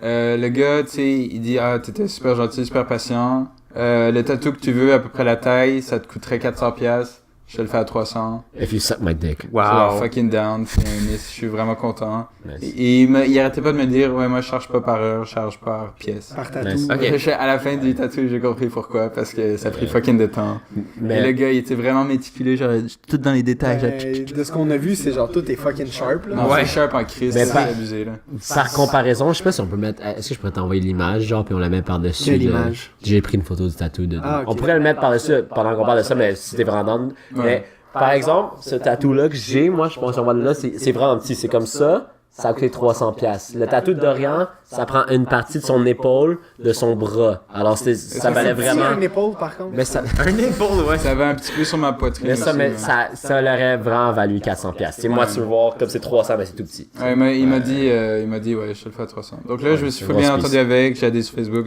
Le gars, tu sais, il dit, ah, t'étais super gentil, super patient. Le tatou que tu veux, à peu près la taille, ça te coûterait 400$. Je te le fais à 300. If you suck my dick. Je suis genre Wow. fucking down, c'est un miss, je suis vraiment content. Nice. Et il arrêtait pas de me dire, ouais, moi je charge pas par heure, je charge par pièce. Par tatou. Nice. Ok. À la fin du tatou, j'ai compris pourquoi, parce que ça a pris fucking de temps. Et le Mais gars, il était vraiment méticuleux, genre, tout dans les détails. genre, De ce qu'on a vu, c'est genre tout est fucking sharp, là. Non, Ouais. c'est sharp en crise, Mais c'est pas- abusé, là. par comparaison, je sais pas si on peut mettre. Est-ce que je pourrais t'envoyer l'image, genre, puis on la met par-dessus. Quelle le- image? J'ai pris une photo du tatou de. Ah, ok. On pourrait le mettre par-dessus pendant qu'on parle de ça, mais si t'es vraiment dans. Mais par exemple, ce tatou-là que j'ai, moi, je pense qu'on voit là, c'est vraiment petit. C'est comme ça. Ça a coûté 300$. Le tatou de Dorian, ça prend une partie de son épaule, de son bras. Alors, ça valait C'est vraiment. un épaule, par contre. Mais ça, Un épaule, ouais. Ça avait un petit peu sur ma poitrine. mais ça, aussi, mais là. ça l'aurait vraiment valu 400$. C'est moi, tu veux voir, comme c'est 300, mais c'est tout petit. Ouais, mais il m'a dit, ouais, je te le fais à 300. Donc là, je me suis c'est bien bon, entendu c'est- avec, j'ai aidé sur Facebook,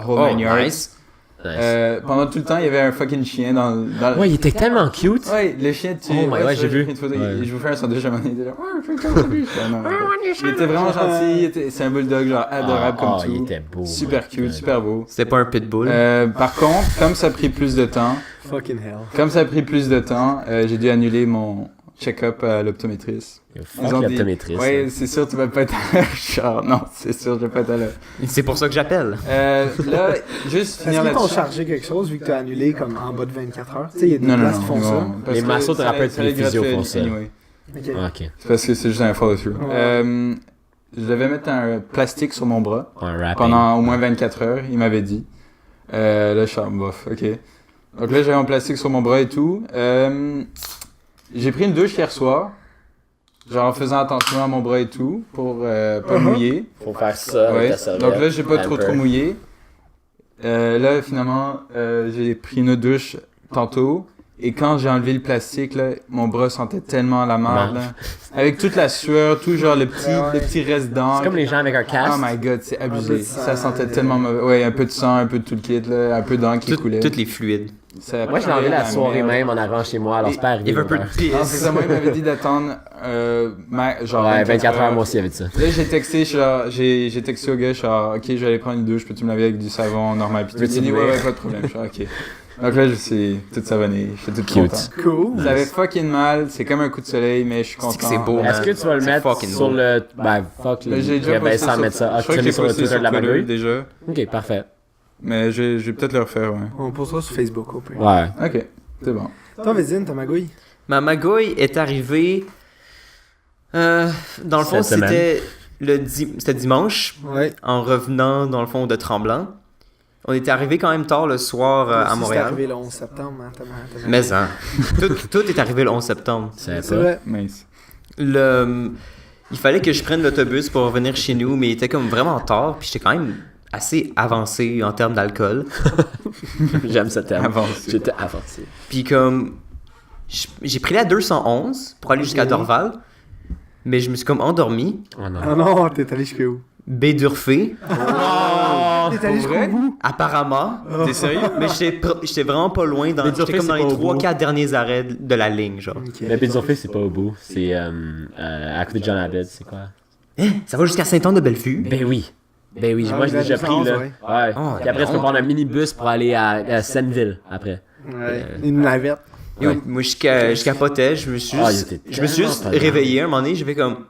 Whole Oh, Nine Yards. nice. Nice. Pendant tout le temps, il y avait un fucking chien dans le... Ouais, il était tellement cute. Ouais, le chien, tu... Oh my God, j'ai vu. Pris une photo, Ouais. je vous fais un sandwich à un moment donné, il était là, ouais, je fais un sandwich. Il était vraiment gentil, c'est un bulldog, genre, adorable comme tout. Il était beau. Super my cute, God. super beau. C'était pas un pitbull. Par contre, comme ça a pris plus de temps, Fucking hell. j'ai dû annuler mon check-up à l'optométriste. Fuck l'optométriste. Ouais, c'est sûr, tu vas pas être à genre, non, c'est sûr, je vais pas être là. C'est pour ça que j'appelle. Là, juste Est-ce finir qu'ils t'ont là-dessus. chargé quelque chose vu que t'as annulé comme en bas de 24 heures? Tu sais, il y a des Non, places qui font ça. parce Les que massothérapeutes ça allait et les physios gratuit font ça. anyway. Ok. Ok. C'est parce que c'est juste un follow-through. Ouais. Je devais mettre un plastique sur mon bras Un rapping. pendant au moins 24 heures, il m'avait dit. Là, je suis en bof, ok. Donc là, j'avais un plastique sur mon bras et tout. J'ai pris une douche hier soir, genre en faisant attention à mon bras et tout, pour pas mouiller. Faut faire ça. Ouais. avec ta serviette. Donc là, j'ai pas trop Pamper. mouillé. Là, finalement, j'ai pris une douche tantôt. Et quand j'ai enlevé le plastique, là, mon bras sentait tellement la merde, là. Avec toute la sueur, tout genre le petit reste d'encre. C'est comme les gens avec un casque. Oh my god, c'est Un peu abusé. de sang, Ça sentait tellement mauvais. Ouais, un peu de sang, un peu de tout le kit, là, un peu d'encre qui coulait. Tous les fluides. Ça Moi, je l'ai enlevé la soirée merde. même en arrivant chez moi, alors c'est pas Il y arrivé. avait un peu de l'odeur. Non, c'est pisse. ça, moi, il m'avait dit d'attendre, genre, Ouais, 24 heures, moi aussi, il y avait de ça. Là, j'ai texté, j'ai texté au gars, je suis genre, ok, je vais aller prendre une douche, peux-tu me laver avec du savon normal? Puis il m'a dit, ouais, pas de problème. Je suis genre, ok. Donc là, je suis tout savonné, je suis tout Cute. content. Cool. Ça avait fucking mal, c'est comme un coup de soleil, mais je suis content. C'est que c'est beau, Est-ce que tu vas le C'est mettre fucking sur beau. le. Ben, fuck, Mais j'ai déjà réveil posté sans sur, mettre ça. Ah, je tu crois l'as que mis j'ai sur le posté Twitter sur de la Twitter magouille? déjà, Ok, parfait. mais je vais peut-être le refaire, ouais. On postera sur Facebook au pire. Ouais. Ok, c'est bon. Toi, Vézine, ta magouille? Ma magouille est arrivée. Dans le fond, Cette semaine. c'était dimanche, Ouais. en revenant, dans le fond, de Tremblant. On était arrivé quand même tard le soir à C'est Montréal. arrivé le 11 septembre, hein, ta magouille. Mais hein, tout est arrivé le 11 septembre. C'est C'est pas. vrai. Nice. Il fallait que je prenne l'autobus pour revenir chez nous, mais il était comme vraiment tard, puis j'étais quand même assez avancé en termes d'alcool. J'aime ce terme. Avancé. J'étais avancé. Puis comme j'ai pris la 211 pour aller jusqu'à Ok. Dorval, mais je me suis comme endormi, Oh non. Ah non, t'es allé jusqu'où? bédurfé, T'es allé jusqu'au bout? apparemment. T'es sérieux? Mais j'étais vraiment pas loin, Bédurfé, j'étais comme dans c'est les pas au bout. 3-4 derniers arrêts de la ligne, genre. Ok. Mais Bédurfé, c'est pas au bout. C'est à côté de John Abbott, c'est quoi? Ça va jusqu'à Saint-Anne-de-Bellevue? Ben oui. Ben oui, Ah, moi j'ai déjà la pris là. 211, Ouais. Oh, Puis après, tu peux prendre un minibus pour aller à Senneville après. Ouais. Une navette. Yo, Ouais. moi, je capotais, je me suis Ah, juste, il était je me suis juste tellement pas réveillé un moment donné, je vais comme,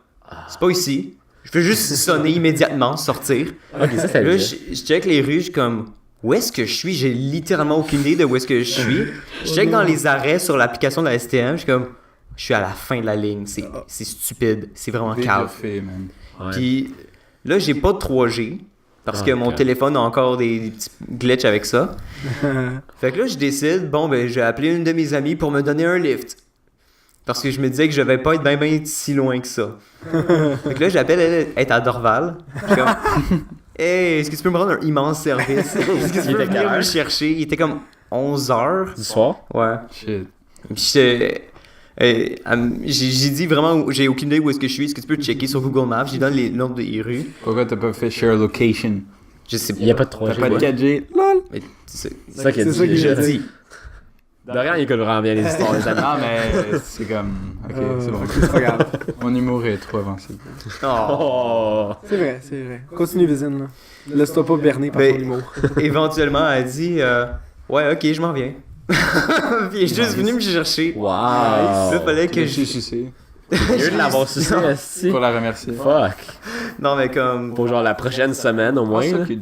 c'est pas ici. Je fais juste sonner immédiatement, sortir. Ok, ça c'est Là, le je check les rues, je suis comme, où est-ce que je suis? J'ai littéralement aucune idée de où est-ce que je suis. Je check dans les arrêts sur l'application de la STM, je suis comme, je suis à la fin de la ligne, c'est stupide, c'est vraiment cave. Fait, man. Ouais. Puis là, j'ai pas de 3G. Parce que Ah, mon ok. téléphone a encore des petits glitches avec ça. Fait que là, je décide, bon, ben, je vais appeler une de mes amies pour me donner un lift. Parce que je me disais que je vais pas être ben si loin que ça. Fait que là, j'appelle elle est à Dorval. Je suis comme, hey, est-ce que tu peux me rendre un immense service? Est-ce que tu Il peux était quelle venir me heure? chercher? Il était comme 11h. Du soir? Ouais. Shit. Puis j'ai dit vraiment, j'ai aucune idée où est-ce que je suis. Est-ce que tu peux checker sur Google Maps? J'ai donné les noms des rues. Pourquoi t'as pas fait share location? Je sais pas. Il y a pas de 3G. T'as pas de ouais. 4G? LOL! Mais c'est- C'est ça qu'il a C'est dit. ça qu'il j'ai a dit. dit. Dorian, il écoute vraiment bien les histoires, les amis. Non, mais c'est comme. Ok, c'est bon. C'est pas grave. Mon humour est trop avancé. Oh. Oh! C'est vrai, c'est vrai. Continue, Vézine, là. Laisse-toi pas berner par Ben, ton humour. Éventuellement, elle dit ouais, ok, je m'en viens. Puis elle est juste venue me chercher. Wow! Là, fallait Que que j'ai je. sucé Mieux de l'avoir sucé, esti. pour la remercier. Fuck! Non, mais comme. Pour genre la prochaine semaine au moins. Oh, ça là. qui-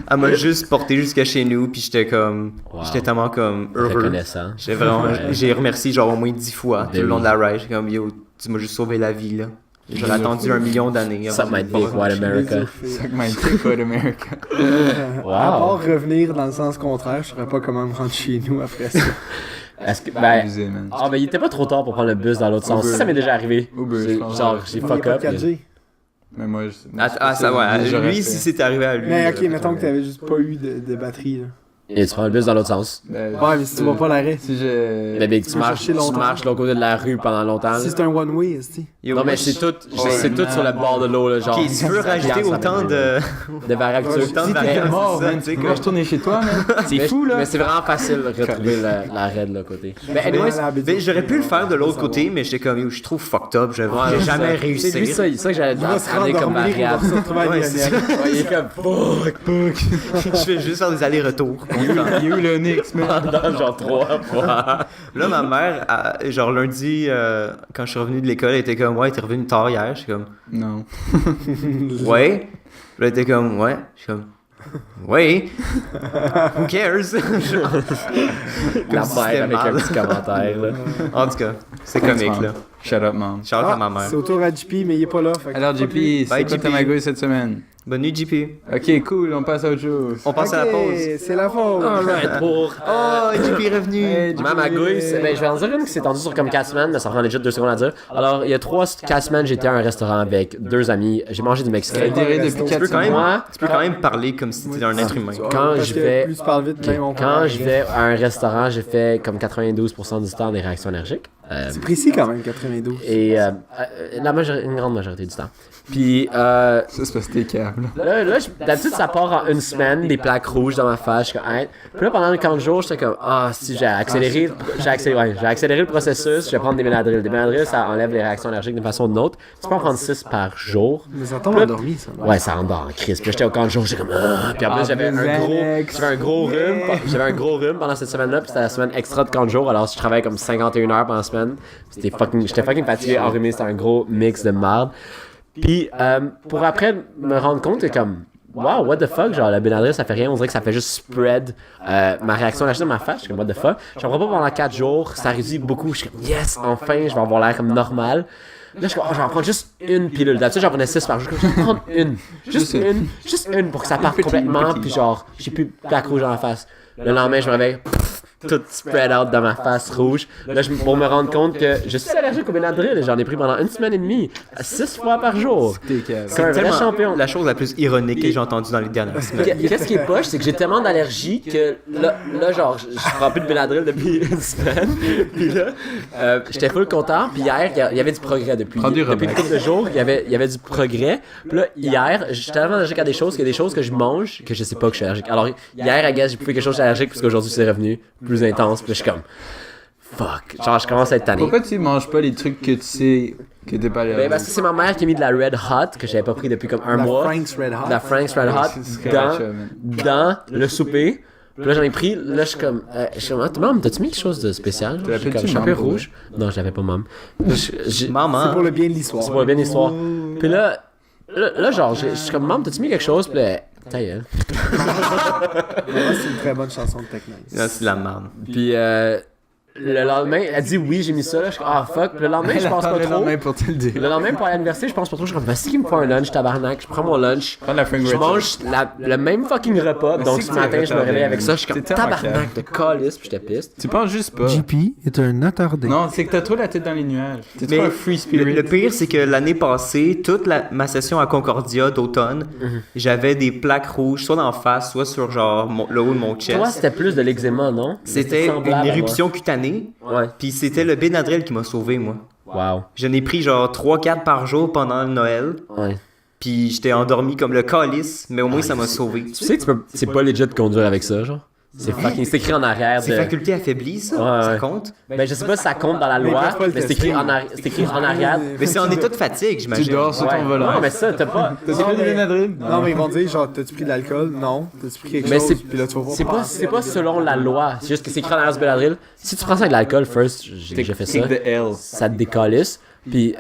Elle m'a juste porté jusqu'à chez nous, puis j'étais comme. Wow. J'étais tellement comme heureux. Reconnaissant. J'étais vraiment. Ouais. J'ai remercié genre au moins 10 fois tout Ben le long oui. de la ride. J'étais comme yo, tu m'as juste sauvé la vie là. J'aurais attendu 1 million d'années. Ça avant might de be pouvoir- White America. Suck my dick, White America. Wow. À part revenir dans le sens contraire, je saurais pas comment me rendre chez nous après ça. Est-ce que. Ben. Abusé, man. Ah, ben il était pas trop tard pour prendre le bus dans l'autre sens. Uber. Ça m'est déjà arrivé. Uber, J'ai- je pense. Genre, j'ai Il y a fuck pas up. de 4G. Mais moi, je. Ah, ça, ouais. j'aurais Lui, fait. si c'était arrivé à lui. Mais ok, euh, mettons que t'avais juste pas eu de batterie, là. Et tu prends le bus dans l'autre sens. Ben, Ouais, mais si tu vas pas l'arrêt. Si je... Mais tu vas chercher marches longtemps. de l'autre côté de la rue pendant longtemps. Si c'est un one-way, esti. Yo, Non, moi, mais c'est tout sur le bord de l'eau, là, genre. Ok, tu veux rajouter autant de variables que tu veux. autant de Si t'es variables, mort, c'est ça, man, tu sais, tu peux quoi. retourner chez toi, man. C'est fou, là. Mais c'est vraiment facile de retrouver l'arrêt de l'autre côté. Mais anyways, Ben, j'aurais pu le faire de l'autre côté, mais j'étais comme, yo, je trouve fucked up, j'ai jamais réussi. c'est lui ça que j'allais Il va se amener comme rendormir, il va variable. se retrouver à Ouais, c'est Lionel. Ouais, il est comme Je fais juste faire des allers-retours. Il y a eu le Nix, man. pendant genre 3 fois. Là, ma mère, genre lundi, quand je suis revenu de l'école, elle était comme, ouais, t'es revenu tard hier. Je suis comme, Non. ouais. Puis là, elle était comme, ouais. Je suis comme, ouais. Who cares? La si mère c'était avec un mal. petit commentaire, là. En tout cas, c'est comique, là. Shut up, man. Shout out à ma mère. C'est au tour à JP, mais il est pas là. fait que- Alors, JP, Bye, c'est quoi JP. ta magouille cette semaine? Bonne nuit, JP. Ok, cool, on passe à autre chose. On passe à la Ok, pause. c'est la pause. Alright, pour. Oh, JP est revenu. Ma magouille, ben, je vais en dire une qui s'est tendue sur comme 4 semaines, mais ça prend déjà 2 secondes à dire. Alors, il y a 4 semaines, j'étais à un restaurant avec 2 amis. J'ai mangé du mexicain. Ça a duré depuis Tu 4 peux quand même, Moi, tu peux quand même parler comme si t'étais un être humain. quand Parce je que vais. Plus tu parles vite, même on Quand je vais à un restaurant, j'ai fait comme 92% du temps des réactions allergiques. C'est précis quand même, 92. Et une grande majorité du temps. Puis Ça, c'est parce que t'es câble. là, d'habitude, ça part en une semaine, des plaques rouges dans ma face. Je suis comme, hey. Puis là, pendant 40 jours, j'étais comme, si j'ai accéléré le processus, je vais prendre des Benadryl. Des Benadryl, ça enlève les réactions allergiques d'une façon ou d'une autre. Tu peux en prendre 6 par jour. Mais ça tombe endormi, ça. Ouais, ça endort en crise. Puis là, j'étais au 40 jours, j'étais comme, Puis en plus, j'avais un gros rhume. J'avais un gros rhume pendant cette semaine-là, puis c'était la semaine extra de 40 jours. Alors, je travaillais comme 51 heures pendant la semaine. J'étais fucking fatigué, enrhumé, c'était un gros mix de merde. Puis, pour après me rendre compte que comme, wow, what the fuck, genre, la Benadryl, ça fait rien, on dirait que ça fait juste spread ma réaction allergique dans ma face. Je suis comme, what the fuck. J'en prends pas pendant 4 jours, ça réduit beaucoup. Je suis comme, yes, enfin, je vais avoir l'air comme normal. Là, je suis comme, je vais en prendre juste une pilule. D'habitude, j'en prenais 6 par jour. Je vais en prendre une. Juste une pour que ça parte complètement. Puis genre, j'ai plus de plaque rouge dans la face. Le lendemain, je me réveille, tout spread out dans ma face rouge. Là, pour me rendre compte que je suis allergique au Benadryl et j'en ai pris pendant 1 semaine et demie, 6 fois par jour. T'es câble. C'est un vrai Tellement champion. La chose la plus ironique que j'ai entendue dans les dernières semaines. Qu'est-ce qui est poche, c'est que j'ai tellement d'allergies que là genre, je prends plus de Benadryl depuis 1 semaine. Puis là, j'étais full content. Puis hier, il y avait du progrès depuis du une Romax. couple de jours. Il y avait du progrès. Puis là, hier, j'étais tellement allergique à des choses qu'il y a des choses que je mange que je sais pas que je suis allergique. Alors, hier, I guess, j'ai prouvé quelque chose que je suis allergique parce qu'aujourd'hui, c'est revenu plus intense. Puis là, je suis comme, fuck. Genre, je commence à être tanné. Pourquoi tu manges pas les trucs que tu sais que t'es pas Ben, allergique? parce que c'est ma mère qui a mis de la Red Hot que j'avais pas pris depuis comme un La mois. Frank's Red Hot. De la Frank's Red Hot c'est dans, scratch, man. dans le souper. Puis là, j'en ai pris. Là, je suis comme, maman, t'as-tu mis quelque chose de spécial? Tu l'appelles-tu Je suis un peu maman, rouge. Non, je l'avais pas, maman. C'est Maman. Pour le bien de l'histoire. pour bien l'histoire. Puis là, genre, je suis comme, maman, t'as-tu mis quelque chose? Puis là, ta gueule. Vraiment, c'est une très bonne chanson de Tech Nice. Là, c'est de la merde. Puis le lendemain, elle dit oui, j'ai mis ça. Là, je suis comme, fuck. Puis le lendemain, je pense pas Le trop. lendemain pour te le dire. Le lendemain, pour aller à l'université, je pense pas trop. Je suis comme, vas-y, qui me fait un lunch, tabarnak. Je prends mon lunch. Prends la Frank Je Red mange le même fucking repas. Donc, c'est ce que matin, t'es je me réveille avec ça. Je suis comme, T'es tellement tabarnak de calice. Puis j'étais piste. Tu penses juste pas. JP est un attardé. Non, c'est que t'as trop la tête dans les nuages. T'es trop Mais un free le spirit. pire, c'est que l'année passée, toute ma session à Concordia d'automne, j'avais des plaques rouges, soit d'en face, soit sur genre le haut de mon chest. Toi, c'était plus de l'eczéma, non? C'était semblable à une moi. éruption cutanée. Ouais. Puis c'était le Benadryl qui m'a sauvé, moi. Wow. J'en ai pris genre 3-4 par jour pendant le Noël. Ouais. Puis j'étais endormi comme le calice, mais au moins ça m'a sauvé. Tu sais que c'est pas legit de conduire avec ça, genre? C'est fucking. C'est écrit en arrière C'est de. faculté affaiblie, ça? Ouais, Ça ouais. compte? Ben, je sais pas si ça compte dans la loi, peuvent pas le mais c'est écrit, tester. c'est écrit en arrière. Mais c'est en état de fatigue, Tu j'imagine. dors sur Ouais. ton volant. Non, mais ça, t'as pas. T'as pris du Benadryl? Non, mais ils vont dire, genre, t'as-tu pris de l'alcool? Non. T'as-tu pris quelque Mais chose? c'est Puis là, tu vas voir. c'est pas selon la loi. C'est juste que c'est écrit en arrière du Benadryl. Si tu prends ça avec de l'alcool, first, j'ai déjà fait ça. Take the L. Ça te décalisse. Puis,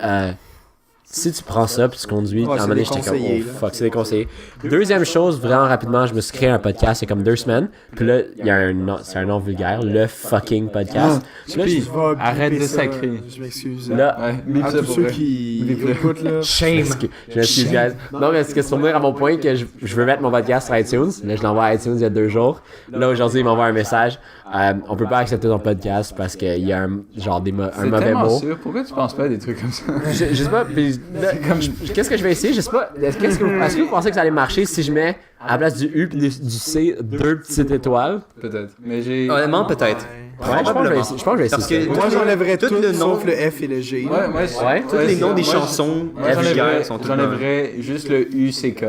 si tu prends ça puis tu conduis, Ouais, à un c'est moment donné, j'étais comme, déconseillé, oh là. fuck, c'est déconseillé. Deuxième chose, vraiment rapidement, je me suis créé un podcast il y a comme 2 semaines. Puis là, il y a un nom, c'est un nom vulgaire, le fucking podcast. Puis là, Puis, Je vais arrête biper de ça, sacrer. Je m'excuse. là, Ouais, bip À ça tous pour ceux vrai. qui Bip le. écoutent, là. Shame. je m'excuse, guys. Non, mais c'est pour venir à mon point que je veux mettre mon podcast sur iTunes. Là, je l'envoie à iTunes il y a 2 jours. Là, aujourd'hui, il m'envoie un message. On peut pas accepter ton podcast parce qu'il y a un mauvais tellement mot. sûr. Pourquoi tu penses pas à des trucs comme ça? Je sais pas, puis, qu'est-ce que je vais essayer? Je sais pas. Est-ce que vous pensez que ça allait marcher si je mets à la place du U et du C 2 petites étoiles? Peut-être. Mais j'ai... Honnêtement, peut-être. Ouais, je pense que je vais essayer. Parce que Moi, j'enlèverais tout tout, le nom- sauf le F et le G. Ouais, moi, Ouais. Tous les noms des chansons vulgaires sont tous dans- J'enlèverais juste le UCK.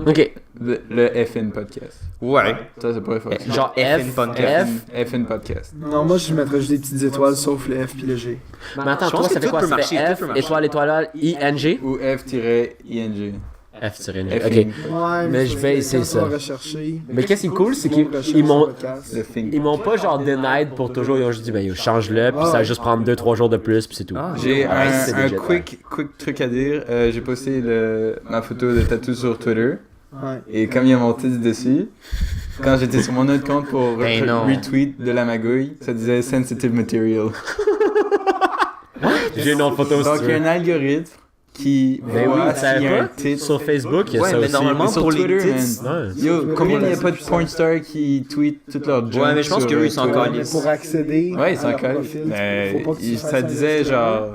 Ok. Le FN podcast. Ouais. Ça, c'est pas fort. Genre F, podcast. F. FN podcast. Non, moi, je mettrais juste des petites étoiles, sauf le F puis le G. Mais attends, Je pense toi, ça que fait tout quoi? peut Ça marcher, fait tout F, peut marcher. étoile, ING? Ou F-ING. F-N. F-ing. Ok. Ouais, Mais je vais essayer ça. Rechercher. Mais qu'est-ce qui est cool, c'est qu'ils Le thing. ils m'ont pas genre denied pour toujours. Ils ont juste dit, ben, yo, change-le, puis ça va juste prendre 2-3 jours de plus, puis c'est tout. J'ai Ouais, c'est un legit, quick truc à dire. J'ai posté ma photo de tatou sur Twitter. Ouais. Et comme il y a mon titre dessus, quand j'étais sur mon autre compte pour Ben non. retweet de la magouille, ça disait sensitive material. J'ai une autre photo Donc si il tu y a veux. un algorithme qui Ben oui, voit tu savais s'il y a un pas? titre. Sur Facebook, il y a Ouais, ça mais aussi. normalement, Mais sur pour les Twitter, tits. Ouais. Yo, combien il n'y a pas de porn stars qui tweetent toutes leurs jokes? Ouais, mais je pense sur, qu'eux, ils sont Twitter? encore Mais lisses. pour accéder Ouais, ils sont à leur encore profil, Mais faut pas que tu fasses ça un disait extrait. genre.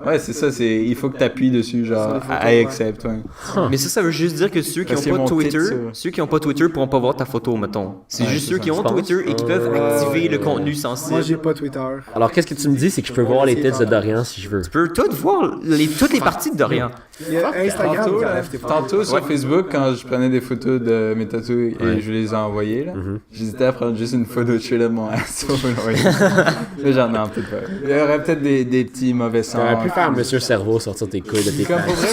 Ouais, c'est ça, il faut que tu appuies dessus, Sur genre, les photos, I ouais. accept, ouais. Mais ça veut juste dire que ceux qui Parce qu'il y a ont pas mon Twitter, titre, ça. ceux qui ont pas Twitter pourront pas voir ta photo, mettons. C'est Ouais, juste c'est ceux ça. qui ont Tu penses? Twitter et qui peuvent activer le contenu Moi, sensible. j'ai pas Twitter. Alors, qu'est-ce que tu me dis, c'est que je peux voir les tits de Dorian si je veux. Tu peux tout voir toutes les parties de Dorian. Il y a Instagram Tantôt, qui là, enlève tes photos. tantôt sur Facebook, quand je prenais des photos de mes tatous et Ouais. je les ai envoyées, là, Mhm. j'hésitais à prendre juste une photo de chez de mon ass pour l'envoyer. Là, j'en ai un peu peur. Il y aurait peut-être des petits mauvais sons. T'aurais pu faire Monsieur Cerveau sortir tes couilles de tes Comme pants. pour vrai,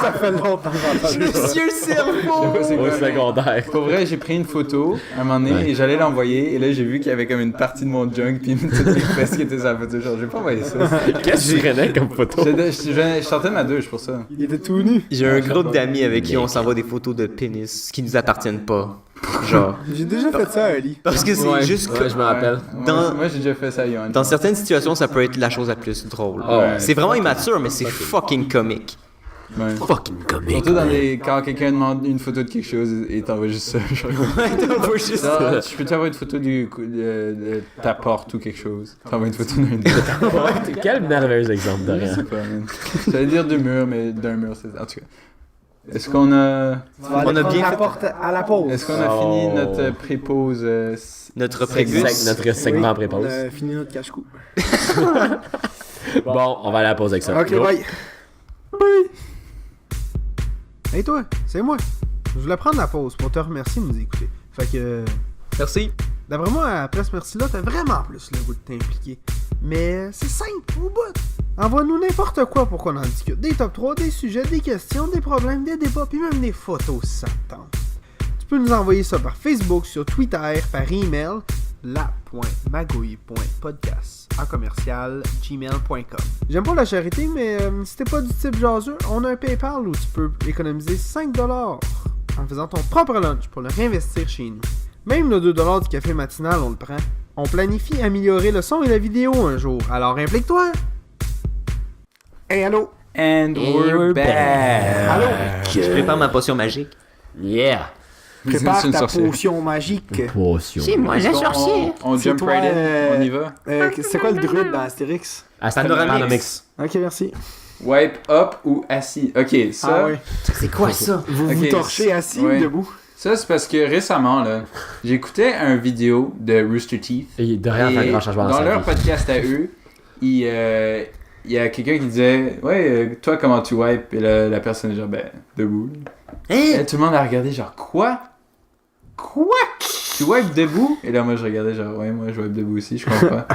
Ça fait longtemps que j'ai entendu ça. Monsieur Cerveau! c'est Au quoi, mais secondaire. pour vrai, j'ai pris une photo à un moment donné Ouais. et j'allais l'envoyer et là j'ai vu qu'il y avait comme une partie de mon junk puis toutes les fesses qui étaient sur la photo. Genre, j'ai pas envoyé ça. Qu'est-ce que tu prenais comme photo? Je sortais de ma douche pour ça. Il était tout nu. J'ai un groupe d'amis avec qui on s'envoie des photos de pénis qui nous appartiennent pas. Genre. J'ai déjà fait ça à Ali. Parce que c'est juste Ouais, je me rappelle. Ouais. Dans- Moi j'ai déjà fait ça, Yohan. dans certaines situations, ça peut être la chose la plus drôle. Oh, ouais. C'est vraiment immature, mais c'est fucking comique. Ouais. Fucking comique. Surtout quand quelqu'un demande une photo de quelque chose et t'envoies juste ça. Genre, T'envoies juste ça. genre, je peux t'envoyer une photo de ta porte ou quelque chose. T'envoies une photo d'un mur. Quel merveilleux exemple, Je Dorian. sais pas, man. J'allais dire du mur, mais d'un mur, c'est. En tout cas. Est-ce qu'on a. On a bien fait à la pause. Est-ce qu'on a Oh. fini notre pré-pause notre prégus. Notre segment On pré-pause. a fini notre cache-cou. Bon, on va aller à la pause avec ça. Ok, Go. bye. Hey toi, c'est moi. Je voulais prendre la pause pour te remercier de nous écouter. Fait que, Merci. d'après moi, après ce merci-là, t'as vraiment plus le goût de t'impliquer. Mais c'est simple, au bout. Envoie-nous n'importe quoi pour qu'on en discute. Des top 3, des sujets, des questions, des problèmes, des débats, puis même des photos si ça te tente. Tu peux nous envoyer ça par Facebook, sur Twitter, par email, la.magouille.podcast@gmail.com. J'aime pas la charité, mais si t'es pas du type jaseux, on a un PayPal où tu peux économiser 5$ en faisant ton propre lunch pour le réinvestir chez nous. Même nos 2$ du café matinal, on le prend. On planifie améliorer le son et la vidéo un jour, alors implique-toi! Hey, allô? And we're back! Allô? Je prépare ma potion magique. Yeah! Prépare C'est une ta sorcière. potion magique. Potion. moi, la sorcière. On C'est jump toi, right in, on y va. C'est quoi le druide dans Astérix? Panoramix. Ok, merci. Wipe up ou assis? Ok, ça. Ah ouais. C'est quoi ça? Vous Ok, vous torchez assis ouais. ou debout? Ça, c'est parce que récemment, là, j'écoutais un vidéo de Rooster Teeth. Et Dorian fait un Et grand changement dans dans sa leur vie. podcast à eux, il y a quelqu'un qui disait Ouais, toi, comment tu wipes? Et la personne est genre, ben, debout. Hein? Et tout le monde a regardé, genre, quoi? Quoi? Tu wipes debout? Et là, moi, je regardais, genre, ouais, moi, je wipe debout aussi, je comprends pas.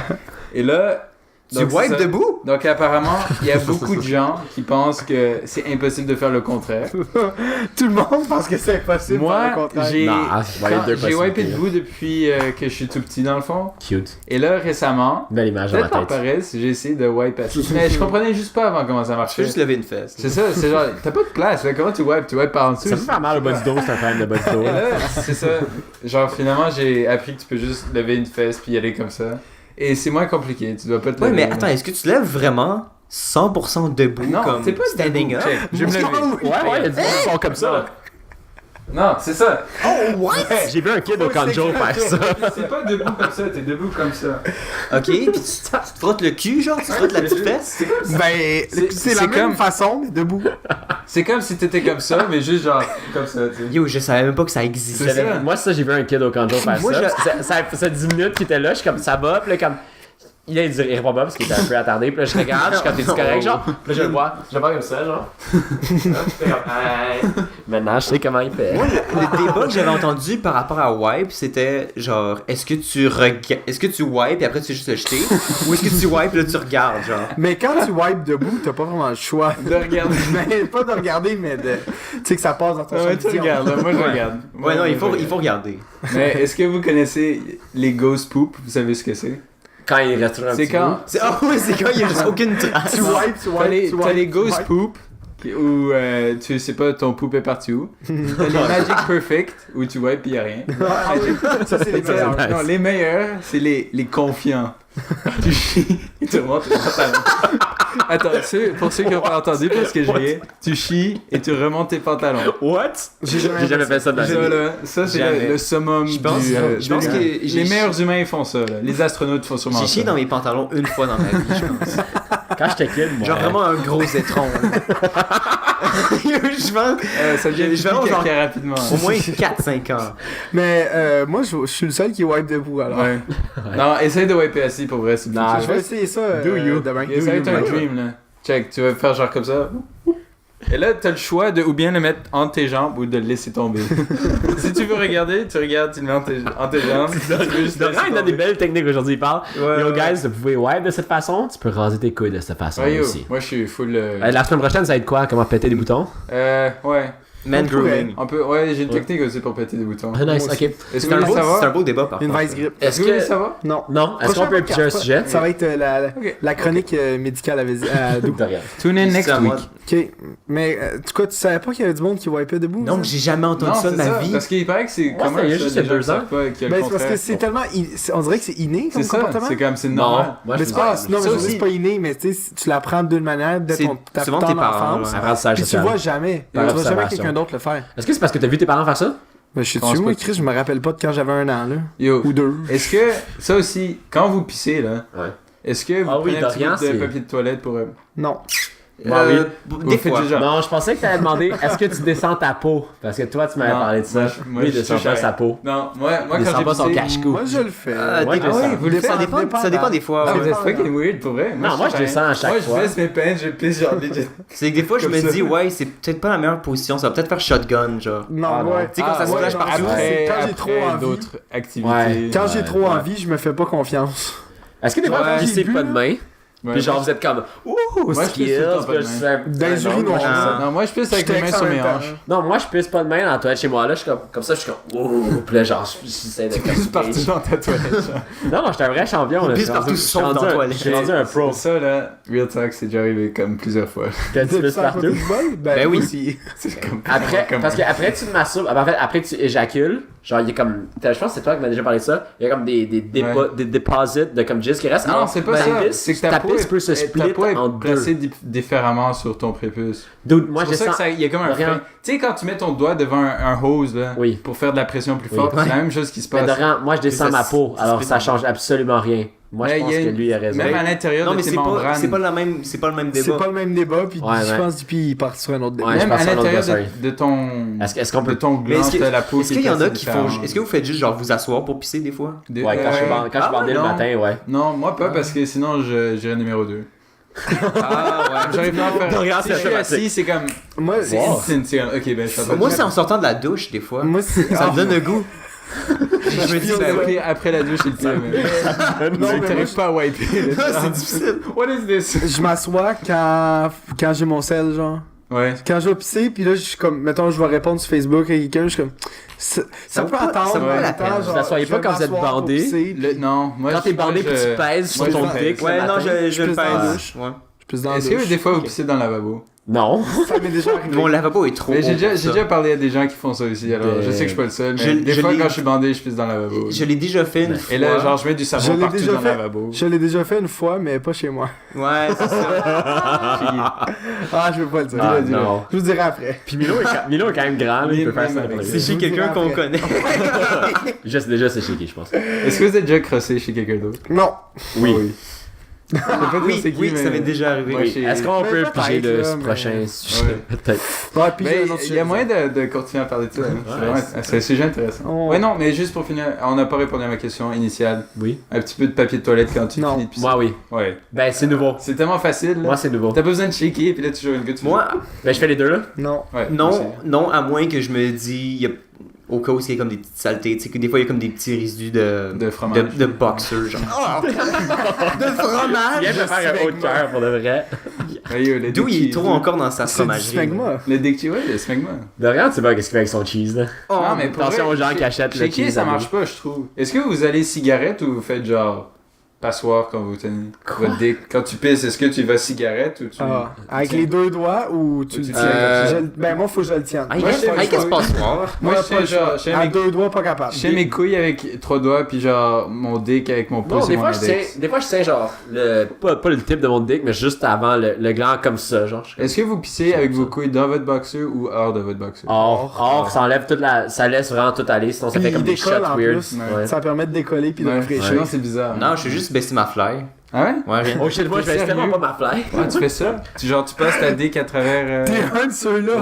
Et là. Tu donc, c'est wipes ça. debout? Donc, apparemment, il y a beaucoup de gens qui pensent que c'est impossible de faire le contraire. Tout le monde pense que c'est impossible de faire Moi, le contraire. j'ai Non, il y a deux j'ai wipé possibilités. debout depuis que je suis tout petit, dans le fond. Cute. Et là, récemment, Belle image dans ma peut-être par tête. paresse, j'ai essayé de wipe assis. Mais je comprenais juste pas avant comment ça Tu marchait. fais juste lever une fesse. C'est ça, c'est genre, t'as pas de place, là, comment tu wipes? Tu wipes par en dessous. Ça peut faire mal au bas du dos, c'est un problème de bas du dos. Et là. là, c'est ça. Genre, finalement, j'ai appris que tu peux juste lever une fesse puis y aller comme ça. Et c'est moins compliqué, tu dois pas te Ouais, lever. mais attends, est-ce que tu lèves vraiment 100% debout Non, comme t'es pas standing debout. up? Check, je vais me lever. Ouais, il y a des gens qui sont comme ça. là. Non, c'est ça. J'ai vu un kid au Kanjo faire ça. C'est pas debout comme ça, t'es debout comme ça. Ok, pis tu te frottes le cul, genre, tu te frottes la petite fesse. Ben, c'est la même façon, mais debout. C'est comme si t'étais comme ça, mais juste genre comme ça, tu sais. Yo, je savais même pas que ça existait. C'est ça. Moi, ça, j'ai vu un kid au Kanjo faire Moi, ça. je- Parce que ça faisait 10 minutes qu'il était là, je suis comme ça va, puis là, comme. Il répond pas parce qu'il était un peu attardé, puis là, je regarde, je suis comme t'es-tu correct, genre. Puis là, je le vois comme ça, genre. J'étais comme, hey. Maintenant, je sais comment il fait. Moi, le débat que j'avais entendu par rapport à wipe, c'était genre, est-ce que tu wipes et après tu fais juste le jeter, ou est-ce que tu wipes et là tu regardes, genre. Mais quand tu wipes debout, t'as pas vraiment le choix De regarder. Mais pas de regarder, mais de. Tu sais que ça passe dans ton champ Ouais, de tu vision. regardes, là, moi je regarde. Ouais, non, Moi, il faut je regarde. regarder. Mais est-ce que vous connaissez les ghost poop? Vous savez ce que c'est? Quand il reste un C'est petit quand. C'est quand il y a juste aucune trace. Tu wipes, tu wipes. T'as les tu ghost wipes. poop où tu sais pas ton poop est parti où. T'as les magic perfect où tu wipes pis y'a rien. Ah oui, ça c'est les meilleurs. Nice. Non, les meilleurs, c'est les confiants. Tu chies et tu remontes tes pantalons. Attends, pour ceux qui n'ont pas entendu, parce que je riais, tu chies et tu remontes tes pantalons. What? J'ai jamais fait ça dans Ça, la vie. là, ça c'est Jamais. le summum Je pense- du. je pense de que l'humain. j'ai les meilleurs chié- humains ils font ça. Là. Les astronautes font sûrement J'ai ça. chié dans mes pantalons une fois dans ma vie, je pense. Quand j'étais kid, moi. Genre vraiment un gros étron. Je pense Ça devient Je vais avoir pipi genre- caca rapidement. au moins 4-5 ans. Mais moi, je suis le seul qui wipe debout alors. Ouais. Non, essaye de wiper assis pour vrai. C'est Non, Je vais essayer ça demain. Ça va être un dream là. Check, tu vas faire genre comme ça. Et là, t'as le choix de ou bien le mettre entre tes jambes ou de le laisser tomber. Si tu veux regarder, tu regardes, tu le mets entre tes jambes. Si tu veux juste Laurent, laisser il a des tomber. belles techniques aujourd'hui. Il parle. Ouais, Yo, ouais. guys, vous pouvez wipe de cette façon, tu peux raser tes couilles de cette façon Ouais, yo, aussi. moi je suis full. La semaine prochaine, ça va être quoi? Comment péter des boutons? Ouais. Man grooming. On peut, ouais, j'ai une technique aussi pour péter des boutons. Ah, nice, Moi ok. Est-ce C'est que un, vous voulez c'est un savoir? beau débat par Une contre. vice grip. Est-ce que vous voulez savoir? Non. Non, est-ce qu'on peut Prochain plusieurs podcast, sujets? Ça va être la chronique médicale à Doux. De rien. Tune in next C'est à moi. week. Ok. Mais en tout cas, tu savais pas qu'il y avait du monde qui wipait debout? Non, ça? j'ai jamais entendu ça de c'est ma vie. Parce qu'il paraît que c'est comment c'était il y a ça, juste les il y a gens 2 ans. savent pas qu'il y a le Ben, c'est parce contraire. que c'est tellement. On dirait que c'est inné comme C'est ça, comportement. c'est comme c'est Non, normal. moi Mais je c'est pas, pense. non, mais Ça je veux dire, aussi. c'est pas inné, mais tu sais, tu l'apprends d'une manière dès C'est ta souvent tendre tes parents, enfance. ouais. Apprentissage Puis tu social. vois jamais. Tu vois jamais Observation. quelqu'un d'autre le faire. Est-ce que c'est parce que t'as vu tes parents faire ça? Ben, je suis pense dessus, moi, pas. Chris, je me rappelle pas de quand j'avais 1 an, là. Yo, Ou 2. est-ce que ça aussi, quand vous pissez là, Ouais. est-ce que vous Ah oui, prenez un petit Dorian, bout de c'est- papier de toilette pour Non. Des faites fois. déjà. Non, je pensais que t'allais demander est-ce que tu descends ta peau? Parce que toi, tu m'avais Non, parlé de ça. moi, moi, Lui, il je descend touche pas à sa rien. peau. Non, moi Il quand descend j'ai pas son pissé, cache-cou. Moi, je le fais. Ouais, Ah ouais, vous le faites? Ça dépend des fois. Ah, ouais. vous êtes fucking weird pour vrai. Non, moi, je descends à chaque moi, fois. je baisse mes peines, je pisse genre legit. C'est que des fois, je Comme me ça. dis, ouais, c'est peut-être pas la meilleure position. Ça va peut-être faire shotgun, genre. Non, Ah, non. ouais. Tu sais, quand ça se ouais, flash non, partout, c'est quand j'ai trop après envie. d'autres activités. Ouais. Quand j'ai Ouais, trop ouais. envie, je me fais pas confiance. Est-ce que des fois, Ouais, vous j'ai pissez vu, pas de là. main? Ouais, Puis genre, moi, vous êtes comme ouh, Moi, je pisse skills. tout le temps pas de puis je main. fais- Dans les non, urinoirs, moi, ça. Non, moi je pisse avec Je mes mains texte sur en mes même temps. hanches. Non, moi, je pisse pas de main dans la toilette chez moi. Là, je suis comme ça, je suis comme ouh. Puis là, genre, j'essaie de Juste partout dans ta toilette. genre. Non, non, j'étais un vrai champion. là. pisse Je suis rendu- partout je suis sauf rendu dans la un- toilette. Je suis rendu un pro. Ça là, real talk, c'est déjà arrivé comme plusieurs fois. Que tu pisses partout. Ben oui. aussi. C'est comme Après, comme- parce que après tu te masturbes, en fait, après tu éjacules, genre il y a comme, je pense que c'est toi qui m'as déjà parlé de ça, il y a comme des deposits de comme jizz qui restent. Non, Alors, c'est pas ta ça. pisse- C'est que ta peau pisse peut se ta split peau est en deux. placée différemment sur ton prépuce. Dude, moi C'est je pour ça sens. que il y a comme un Rien. frein. Tu sais, quand tu mets ton doigt devant un hose là, Oui. pour faire de la pression plus Oui. forte, Ouais. c'est la même chose qui se Mais passe. Dorian, moi je descends ça ma se- peau, ça se alors split ça en change absolument rien. Moi je Mais pense il y a que une- lui a raison. Même à l'intérieur Non, de mais tes c'est pas membranes. le même C'est débat. pas le même débat, puis Ouais, je ouais. pense depuis il part sur un autre débat. Ouais, je Même pense à à un autre l'intérieur débat, de ton Est-ce qu'on de peut. ton Mais gland, est-ce que- t'as la peau Est-ce qui qu'il y en a placée qui font. différemment. Est-ce que vous faites juste genre vous asseoir pour pisser des fois? Ouais, quand je suis Ah bandé le non. matin, ouais. Non, moi pas parce que sinon j'irais numéro 2. Ah ouais. J'arrive pas à faire. Dorian, Si c'est je suis automatique. assis, c'est comme. Moi, C'est instant. C'est comme, ok, ben je fais pas. Moi, c'est en sortant de la douche des fois. moi, c'est. Ça me donne un goût. Je me dis, C'est ben le ouais. pire après la douche, c'est le pire. mais- Non, mais moi, T'arrives pas à wiper. là. C'est difficile. What is this? je m'assois quand j'ai mon sel, genre. Ouais. Quand je vais pisser, puis là, je suis comme, mettons, je vais répondre sur Facebook à quelqu'un, je suis comme, ça vaut peut pas- attendre, ça vaut pas mais la attends, peine. genre, Vous asseyez je pas vais quand vous êtes m'asseoir pour bandé. pisser, Non, moi Quand je- t'es bandé moi, puis je- tu pèses sur moi, ton je pèse. dick. le Ouais, non, matin. je le pisse dans la pèse. douche. Ouais. je pisse dans la Est-ce que douche. des fois vous pissez dans le lavabo? Non. Ça m'est déjà arrivé. Mon lavabo est trop Mais j'ai haut pour déjà ça. parlé à des gens qui font ça aussi, alors je sais que je suis pas le seul, mais des fois quand je suis bandé, je pisse dans le lavabo. Je l'ai déjà fait une fois. Et là, genre, je mets du Je savon l'ai partout déjà dans le fait. lavabo. Je l'ai déjà fait une fois, mais pas chez moi. Ouais, c'est ça. Ah, je veux pas le dire. Ah, Dis-le. non. Je vous dirai après. Puis Milo est quand même grand, là, il peut faire ça. Même avec C'est chez quelqu'un qu'on connaît. Déjà, c'est chez qui, je pense. Est-ce que vous êtes déjà crossé chez quelqu'un d'autre? Non. Oui. Oui. Je peux pas dire Oui, c'est qui, oui, mais- ça m'est déjà arrivé. Moi, chez- Est-ce qu'on Mais peut peut-être, piger le là, mais- prochain sujet? Ouais. Peut-être. Ouais, puis Mais j'ai un autre il y a sujet. moyen de continuer à parler de ça. Hein. C'est Ouais, vraiment- c'est un sujet intéressant. Oh. Ouais, non, mais juste pour finir, on n'a pas répondu à ma question initiale. Oui. Un petit peu de papier de toilette quand tu Non. finis de pisser. Moi, oui. Ouais. Ben, c'est nouveau. C'est tellement facile. Là. Moi, c'est nouveau. T'as pas besoin de shaker, puis là, tu joues une goutte. Moi, Ben, je fais les deux, là. Non. Ouais, moi aussi. non, à moins que je me dis, il y a, au cas où il y a comme des petites saletés, tu sais, que des fois il y a comme des petits résidus de fromage. de boxer, genre. de fromage! Viens me faire un haut de cœur pour de vrai. Ouais, yo, le D'où il est Dickie- trop encore dans sa C'est du fromagerie. smegma. Le Dickie, ouais, le smegma. De rien, tu sais pas qu'est-ce qu'il fait avec son cheese, là. Oh, non, mais pour attention vrai, aux gens qui achètent le shaker, cheese ça à marche pas, je trouve. Est-ce que vous allez cigarette ou vous faites genre passoire quand vous tenez votre dick? Quand tu pisses, est-ce que tu vas cigarette ou tu. Ah, avec tiens. les deux doigts ou tu le tiens? Ben, moi, faut que je le tienne. I Moi, guess, je sais, I guess passoire. Moi, Moi, je pas fais genre. Je fais À mes- deux doigts, pas capable. je fais mes couilles avec 3 doigts, puis genre mon dick avec mon pouce Non, et des mon fois, index. des fois, je tiens genre, pas le type de mon dick, mais juste avant le gland comme ça, genre. Est-ce que vous pissez avec vos couilles dans votre boxer ou hors de votre boxer? Or, ça enlève toute la. Ça laisse vraiment tout aller, sinon ça Puis fait comme il des shots décolle en weird. plus. Ouais. Ça permet de décoller puis de Ouais, rafraîchir. sinon c'est bizarre. Non, je vais juste baisser ma fly. Ah ouais? Ouais, rien. Oh shit, moi je vais Sérieux? tellement pas ma fly. Ouais, tu fais ça? Genre, tu passes ta dick à travers. T'es un de ceux-là.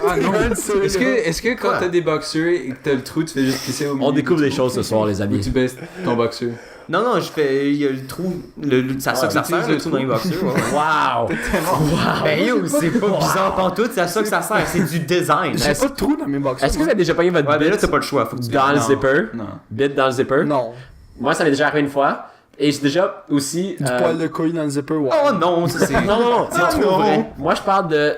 Ah non! un de ceux-là. Est-ce que quand Quoi? t'as des boxers et que t'as le trou, tu fais juste pisser au milieu? On découvre du des trou? choses ce soir, les Ou amis. tu baisses ton boxer? Non, non, je fais. Il y a le trou. Ça ça que ça tu sert, utilises le le trou dans les boxers. Ouais. Wow! Ben yo, c'est pas bizarre pantoute, c'est à ça que ça sert, c'est du design. J'ai pas de trou dans mes boxers. Est-ce que vous avez déjà pogné votre Ouais, ben là, bite t'as pas le choix, faut que tu dans le Non. zipper? Non. Bite dans le zipper? Non. Moi, ça m'est déjà arrivé une fois. Et j'ai déjà aussi. Du poil de couille dans le zipper, ouais. Oh non, ça c'est. Non, c'est trop vrai. Moi, je parle de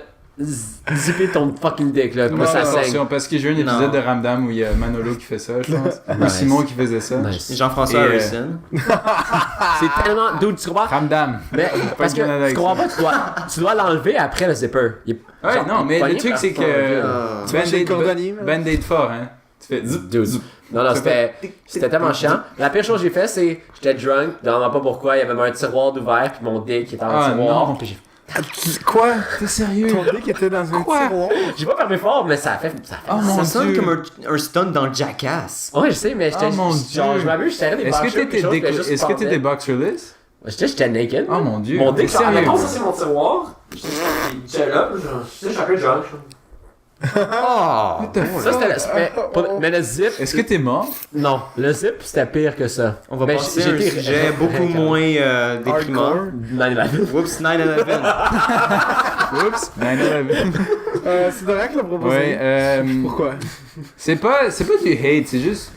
zipper ton fucking dick, là. Moi, ça saigne. Attention, parce que j'ai eu un Non. épisode de Ramdam où il y a Manolo qui fait ça, je pense. Ou Nice. Simon qui faisait ça. Nice. Jean-François Et, Harrison. C'est tellement. Dude, tu comprends? Ramdam. Mais parce de Canada que avec tu comprends pas, tu dois l'enlever après le zipper. Il est Ouais, genre, non, mais pogné le truc par- c'est que. Tu vas chez le cordonnier, là? Band-aid fort, hein. Tu fais zip, Dude. zip. Non, non, c'était tellement chiant. La pire chose que j'ai fait, c'est j'étais drunk, je ne sais pas pourquoi, il y avait même un tiroir d'ouvert, puis mon dick était dans Ah, le tiroir. non. Puis Quoi? T'es sérieux? Ton dick était dans un tiroir? j'ai pas fermé fort, mais ça a fait. Oh mon Ça sonne dieu. comme un stunt dans Jackass. Ouais, je sais, mais j'étais. Oh mon genre, Dieu. je m'abuse, je serrais des Est-ce que boxers, t'étais puis chose, est-ce que t'étais boxerless? J'étais naked. Oh mon dieu. Mon dick, T'es sérieux? mettons, ça c'est mon tiroir. J'étais là, je suis un peu drunk. Oh! Ça c'était. Mais le zip. Est-ce que t'es mort? Non, le zip c'était pire que ça. On va Mais passer à un j'étais- sujet beaucoup moins déprimant. Hardcore. 9/11. Whoops, 9/11. Oups. 9/11. C'est vrai que le proposer. Ouais, Pourquoi? c'est pas du hate, c'est juste.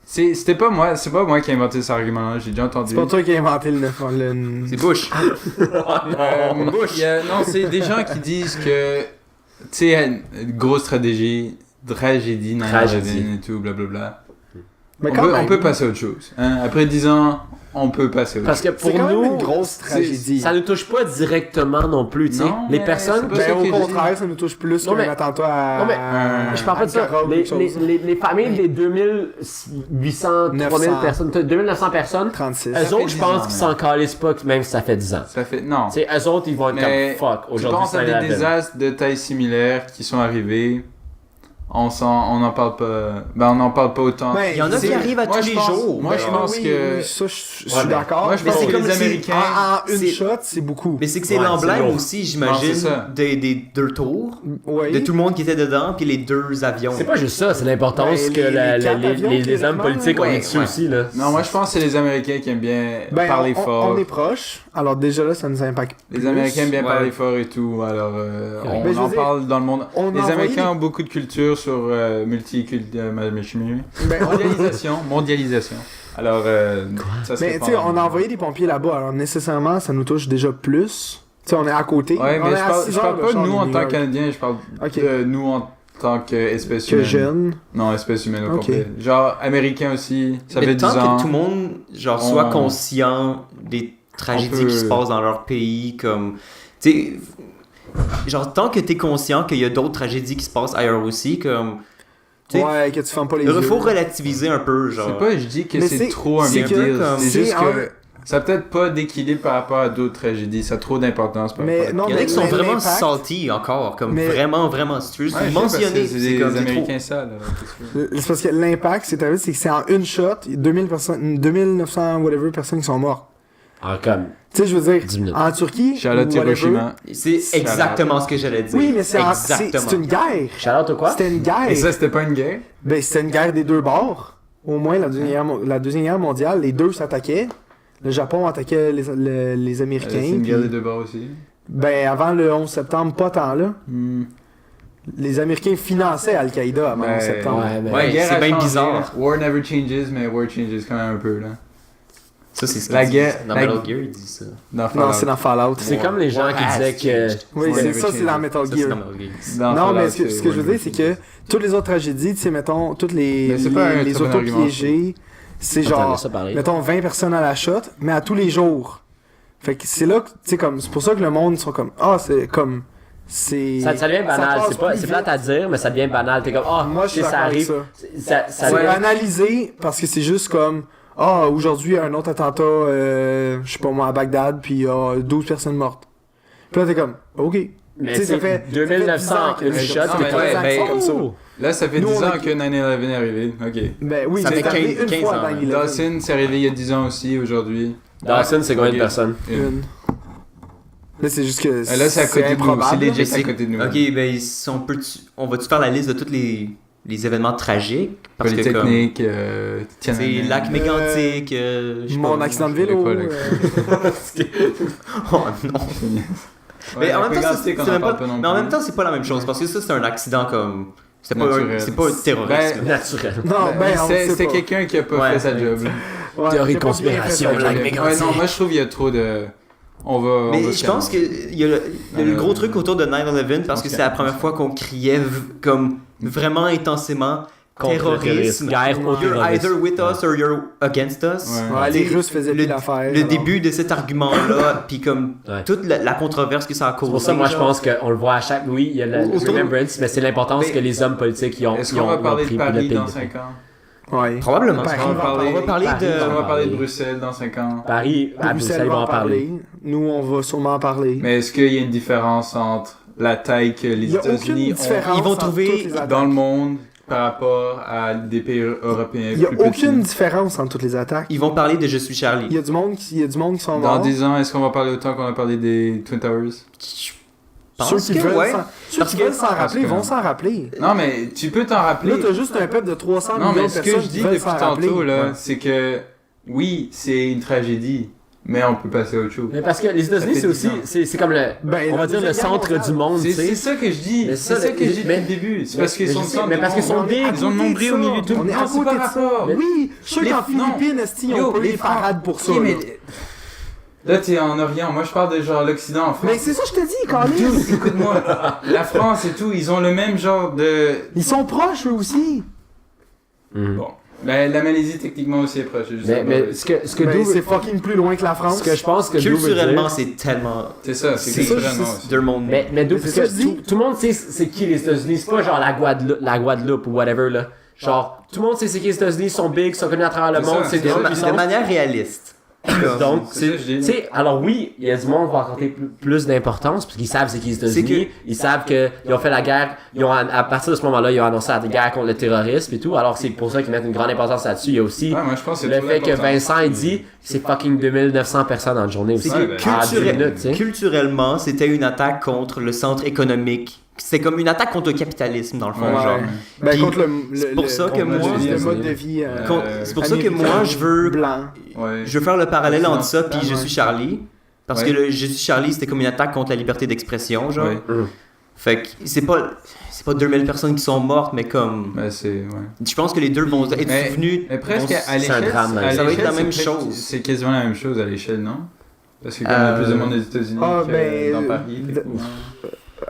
C'est pas moi qui ai inventé cet argument-là, j'ai déjà entendu. C'est pas toi qui as inventé le... C'est Bush. Non, c'est des gens qui disent que, tu sais, une grosse tragédie, 9/11 et tout, blablabla. Mais On peut passer à autre chose. Hein? Après 10 ans, on peut passer à autre Parce chose. que pour C'est quand même nous, une grosse tragédie. ça ne touche pas directement non plus, tu sais. Non, Les mais personnes. c'est pas ça Ben, que au je contraire, ça nous touche plus Non, mais- qu'un attentat à... Non, mais- je parle pas de ça. Ankara ou quelque chose. Les familles des 2800, 3000 900. personnes, 2900 personnes, 36. eux fait autres, 10 je pense ans, qu'ils mais- s'en calissent pas, même si ça fait 10 ans. Ça fait. Non. Tu sais, eux autres, ils vont être Mais comme fuck. Tu Aujourd'hui, penses à des désastres de taille similaire qui sont arrivés. On n'en parle pas. Ben, on n'en parle pas autant. Ben, Il y en a qui c'est- arrivent à moi, tous je les pense- jours. moi, je mais- pense oui, que- oui, ça, je suis Ouais, mais- d'accord. Moi, je mais pense c'est que comme les si- Américains. en une c'est- shot, c'est beaucoup. Mais c'est que c'est Ouais, l'emblème c'est lourd. aussi, Non, j'imagine, c'est ça. des deux tours. Oui. De tout le monde qui était dedans, puis les deux avions. C'est pas juste ça, c'est l'importance Ben, que les quatre avions, les hommes théoriquement, politiques ont ouais, mis dessus ouais. aussi, là. Non, moi, je pense que c'est les Américains qui aiment bien Ben, parler fort. on est proches. Alors déjà là, ça nous impacte Les plus. Américains aiment bien Ouais. parler fort et tout, alors on Ben, je veux en dire, parle dans le monde. on a Les envoyé Américains des- ont beaucoup de culture sur Ben, mondialisation. Alors, ça se Mais tu sais, on a envoyé des pompiers là-bas, alors nécessairement, ça nous touche déjà plus. Tu sais, on est à côté. Ouais, On mais est à je 6 parle heures pas de char nous en New tant York. que Canadiens, je parle Ok. de nous en tant qu'espèce Que humaine. jeune. Non, espèce humaine au Ok. complet. Genre, Américains aussi, ça Mais fait 10 tant ans. que tout le monde genre, soit conscient des On tragédies peut- qui se passent dans leur pays, comme. Tu sais, genre, tant que t'es conscient qu'il y a d'autres tragédies qui se passent ailleurs aussi, comme. Tu sais, Ouais, que tu fermes pas les yeux. il faut relativiser un peu, C'est genre. pas, je dis que Mais c'est trop un c'est big que deal. comme- C'est juste c'est que ça a peut-être pas d'équilibre par rapport à d'autres tragédies. Ça a trop d'importance par Mais rapport à... non, Il y en a qui sont mais vraiment l'impact- salty encore, comme Mais- vraiment, si tu veux Ouais, je sais, mentionner, parce que c'est des comme, c'est trop. Américains sales. C'est parce que l'impact, c'est arrivé, c'est que c'est en une shot, 2900 whatever personnes qui sont mortes. En comme Tu sais, je veux 10 dire, minutes. en Turquie, Charlotte ou whatever- Hiroshima. C'est exactement ce que j'allais dire. Oui, mais c'est exactement. c'est une guerre. Shout-out ou quoi? C'était une guerre. Et ça, c'était pas une guerre? Ben, c'était une guerre des deux bords. Au moins, la Deuxième Guerre mondiale, les deux s'attaquaient. Le Japon attaquait les Américains. C'est une guerre puis- des deux bords aussi. Ben, avant le 11 septembre, pas tant là. Hmm. Les Américains finançaient Al-Qaïda avant le 11 septembre. Ouais, mais. Ouais, La guerre c'est a bien changé. bizarre. War never changes, mais war changes quand même un peu, là. Ça, c'est ce La qu'il guerre- dit. Dans la- Metal Gear, il dit ça. Dans Non, Fallout. c'est dans Fallout. C'est comme les gens qui disaient que. Oui, Ouais, c'est never ça, c'est change. dans Metal Ça, c'est Gear. dans Metal Gear. Dans Non, mais Fallout, ce que je veux dire, c'est que toutes les autres tragédies, tu sais, mettons, toutes les Mais c'est pas un les très bon autos argument, piégés, c'est Attends, genre, laisse ça parler. mettons, 20 personnes à la shot, mais à tous les jours. Fait que c'est là que, tu sais, comme, c'est pour ça que le monde sont comme, c'est comme, c'est... Ça devient banal. passe C'est plus plate à dire, mais ça devient banal. T'es comme, Moi, je suis ça d'accord avec arrive. ça. Ça C'est devient- banalisé parce que c'est juste comme, aujourd'hui, un autre attentat, je sais pas moi, à Bagdad, puis 12 personnes mortes. Puis là, t'es comme, ok. Mais Tu sais, ça c'est fait 2900 que une c'est shot, comme ça. t'es mais comme, ouais, mais- comme ça. Là, ça fait Nous, 10 on a- ans que 9/11 est arrivé. Ok. Ben oui, Ça c'est fait arrivé 15 une fois ans, dans ouais. 9/11. Dawson, c'est arrivé il y a 10 ans aussi, aujourd'hui. Dawson, c'est combien de Ok. personnes? Une. Là, c'est juste que. Là, c'est à côté de nous. C'est improbable. legit C'est- à côté de nous. Ok, ben, on va-tu faire la liste de tous les événements tragiques? Parce que, comme, Polytechnique, c'est Tiananmen. lac mégantic, je sais Mon pas, accident de je connais vélo. pas, là. Oh non. Ouais, Mais en lac même temps, mégantic, on c'est en même parle pas, non mais en plus. même temps, c'est pas la même chose parce que ça, c'est un accident comme. C'est pas un terrorisme. Ben, Naturel. Non, ben, on sait c'est pas. quelqu'un qui a pas Ouais. fait sa job. Ouais, Théorie c'est de pas conspiration, bien fait, ça. lac mégantic. Ouais, non, moi je trouve qu'il y a trop de. On va Mais se je pense calmer. qu'il y a le gros truc autour de 9/11 parce que c'est la première fois qu'on criait comme vraiment intensément Contre le terrorisme. terrorisme. Guerre au You're terrorisme. either with us or you're against us. Ouais. Ouais, les Russes faisaient plus le, l'affaire. le alors. début de cet argument-là, puis comme Ouais. toute la controverse que ça a causé. C'est pour ça, moi, je genre. pense qu'on le voit à chaque. Oui, il y a le Autour- remembrance, mais c'est l'importance Mais- que les hommes politiques y ont. Est-ce y qu'on ont- va y ont parler pris, de puis Paris le dans pays. 5 ans? Ouais. Probablement. Paris On va parler- On va parler Paris, de. On va parler de Paris. Bruxelles dans 5 ans. Paris, à Bruxelles, ils vont en parler. Nous, on va sûrement en parler. Mais est-ce qu'il y a une différence entre la taille que les Il y a aucune États-Unis ont différence Ils vont entre trouver toutes les attaques. dans le monde par rapport à des pays européens Il y a plus aucune petits? différence entre toutes les attaques. Ils vont parler de Je suis Il Charlie. y a du monde qui sont Dans morts. 10 ans, est-ce qu'on va parler autant qu'on a parlé des Twin Towers? Ceux qui veulent ouais. ceux qui veulent s'en rappeler que- vont s'en rappeler. Non, mais tu peux t'en rappeler. Là, t'as juste un peuple de 300 Non, millions mais de ce que personnes je qui dis veulent depuis s'en rappeler. tantôt, là, Ouais. c'est que oui, c'est une tragédie, mais on peut passer à autre chose. Mais parce que les États-Unis, Ça c'est fait aussi. 10 ans. C'est comme le. Ben, On va la dire le Deuxième centre Guerre du monde, tu C'est sais. ça que je dis. Mais C'est ça, ça que je dis mais- depuis le début. C'est mais- parce qu'ils mais sont je le sais, centre mais du parce qu'ils monde. sont big. Ils ont le nombril au milieu de tout. On est Non, à c'est côté pas de ça. rapport. Oui, je suis Les- qu'en non. Philippines, esti, Yo, on peut les les parades pour ça. Ok, mais là. là, t'es en Orient. Moi, je parle de genre l'Occident en Mais France. c'est ça que je te dis, Carlis. Dude, écoute-moi. La France et tout, ils ont le même genre de. Ils sont proches, eux aussi. Mhm. Bon. Ben, la Malaisie, techniquement, aussi est proche. c'est juste Mais là-bas. ce que Ben, Doug- c'est fucking plus loin que la France. ce que je pense que Doug veut Culturellement, dire- c'est tellement. C'est ça, c'est c'est ça, culturellement c'est- aussi. Deux mondes. Mais Doug, Mais parce c'est que ça que je dis. tout le monde sait c'est qui les États-Unis. C'est pas genre la Guadeloupe ou whatever, là. Genre, tout le monde sait c'est qui les États-Unis, ils sont big, ils sont connus à travers le C'est monde, ça, c'est c'est des ça. gens de puissants. manière réaliste. Donc, C'est ça que je dis. tu sais, alors oui, il y a du monde qui va accorder plus d'importance parce qu'ils savent c'est qui les C'est États-Unis, ils savent qu'ils ont fait la guerre, à partir de ce moment-là, ils ont annoncé la guerre contre le terrorisme et tout, alors c'est pour ça qu'ils mettent une grande importance là-dessus. Il y a aussi Ouais, moi, je pense que c'est le trop fait que d'importance. Vincent il dit c'est fucking 2900 personnes en journée aussi. C'est Ouais, que ben, à 10 minutes, tu sais. culturellement, c'était une attaque contre le centre économique. C'est comme une attaque contre le capitalisme, dans le fond. Ouais, genre. ouais. Ben, Puis, contre c'est pour ça que contre moi- le mode de vie C'est pour ça que américain, moi, je veux blanc. Ouais. Je veux faire le parallèle entre ça puis Ouais. Je suis Charlie. Parce Ouais. que le Je suis Charlie, c'était comme une attaque contre la liberté d'expression, genre. Ouais. Fait que c'est pas 2000 personnes qui sont mortes, mais comme. Ben, c'est. Ouais. Je pense que les deux vont être Mais- souvenus. Mais presque vont- à c'est un l'échelle, drame, à ça va être l'échelle, la même c'est presque- chose. C'est quasiment la même chose à l'échelle, non? Parce qu'il y a plus de monde aux États-Unis Ah, que ben, dans Paris. de-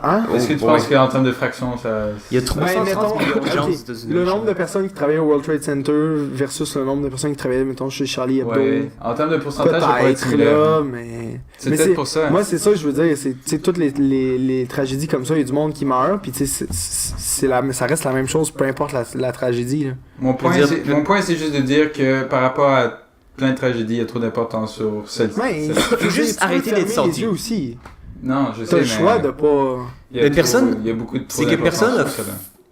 Hein? Est-ce que tu penses qu'en termes de fraction, ça. Il y a 330 mettons, millions de gens aux ok, États-Unis. le nombre de personnes qui travaillaient au World Trade Center versus le nombre de personnes qui travaillaient, mettons, chez Charlie Hebdo. Ouais. En termes de pourcentage, ça peut être Peut-être similaire. là, mais. C'est mais peut-être pour ça. Moi, c'est ça que je veux dire. C'est toutes les tragédies comme ça, il y a du monde qui meurt, puis tu sais, ça reste la même chose, peu importe la tragédie. Là. Mon point, Je veux dire, mon point, c'est juste de dire que par rapport à plein de tragédies, il y a trop d'importance sur celle-ci. Ouais, faut juste tu peux arrêter d'être fermer sorti. les yeux aussi. Non, je sais, T'as mais... le choix de pas. Il y a Mais trop- personne- Il y a beaucoup de c'est que personne n'a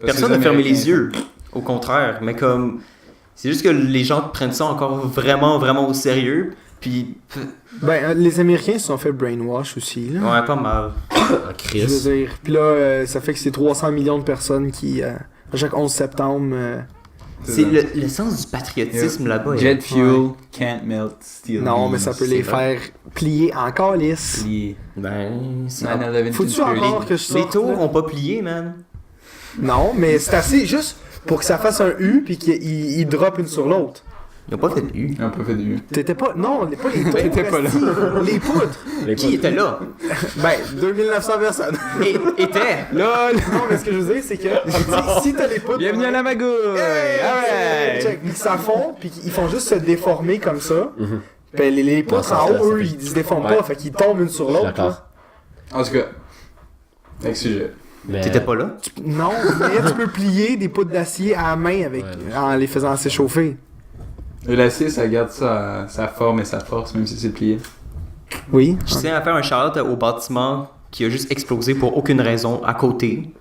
personne n'a fermé les yeux. Au contraire, mais comme c'est juste que les gens prennent ça encore vraiment au sérieux, puis Ben, les Américains se sont fait brainwash aussi, là. ouais, pas mal. Ah, Je veux Chris. dire. Puis là, ça fait que c'est 300 millions de personnes qui, à chaque 11 septembre. C'est le sens du patriotisme là-bas. Jet fuel can't melt steel. Non, mais ça peut les faire plier en calice. Ben, ça... 9/11 Faut-tu encore que je les sorte, tours là? ont pas plié, man. Non, mais c'est assez juste pour que ça fasse un U puis qu'il drop une sur l'autre. Ils ont pas fait de U. Ils ont pas fait de U. T'étais pas. Non, pas les tours. T'étais pas là. Les poudres. Qui était là? Ben, 2900 personnes. Était. LOL! Non, mais ce que je veux dire, c'est que si t'as les poudres. Bienvenue à la magouille! Hey! Check, puis ça fond, puis ils font juste se déformer comme ça. Ben, les poutres en haut, eux, ils se déforment pas, fait qu'ils tombent une sur l'autre. D'accord. là. En tout cas, next sujet. Mais... T'étais pas là? Non, mais tu peux plier des poutres d'acier à la main avec, en les faisant s'échauffer. Et l'acier, ça garde sa forme et sa force, même si c'est plié. Oui. Je tiens à faire un shout-out au bâtiment qui a juste explosé pour aucune raison à côté,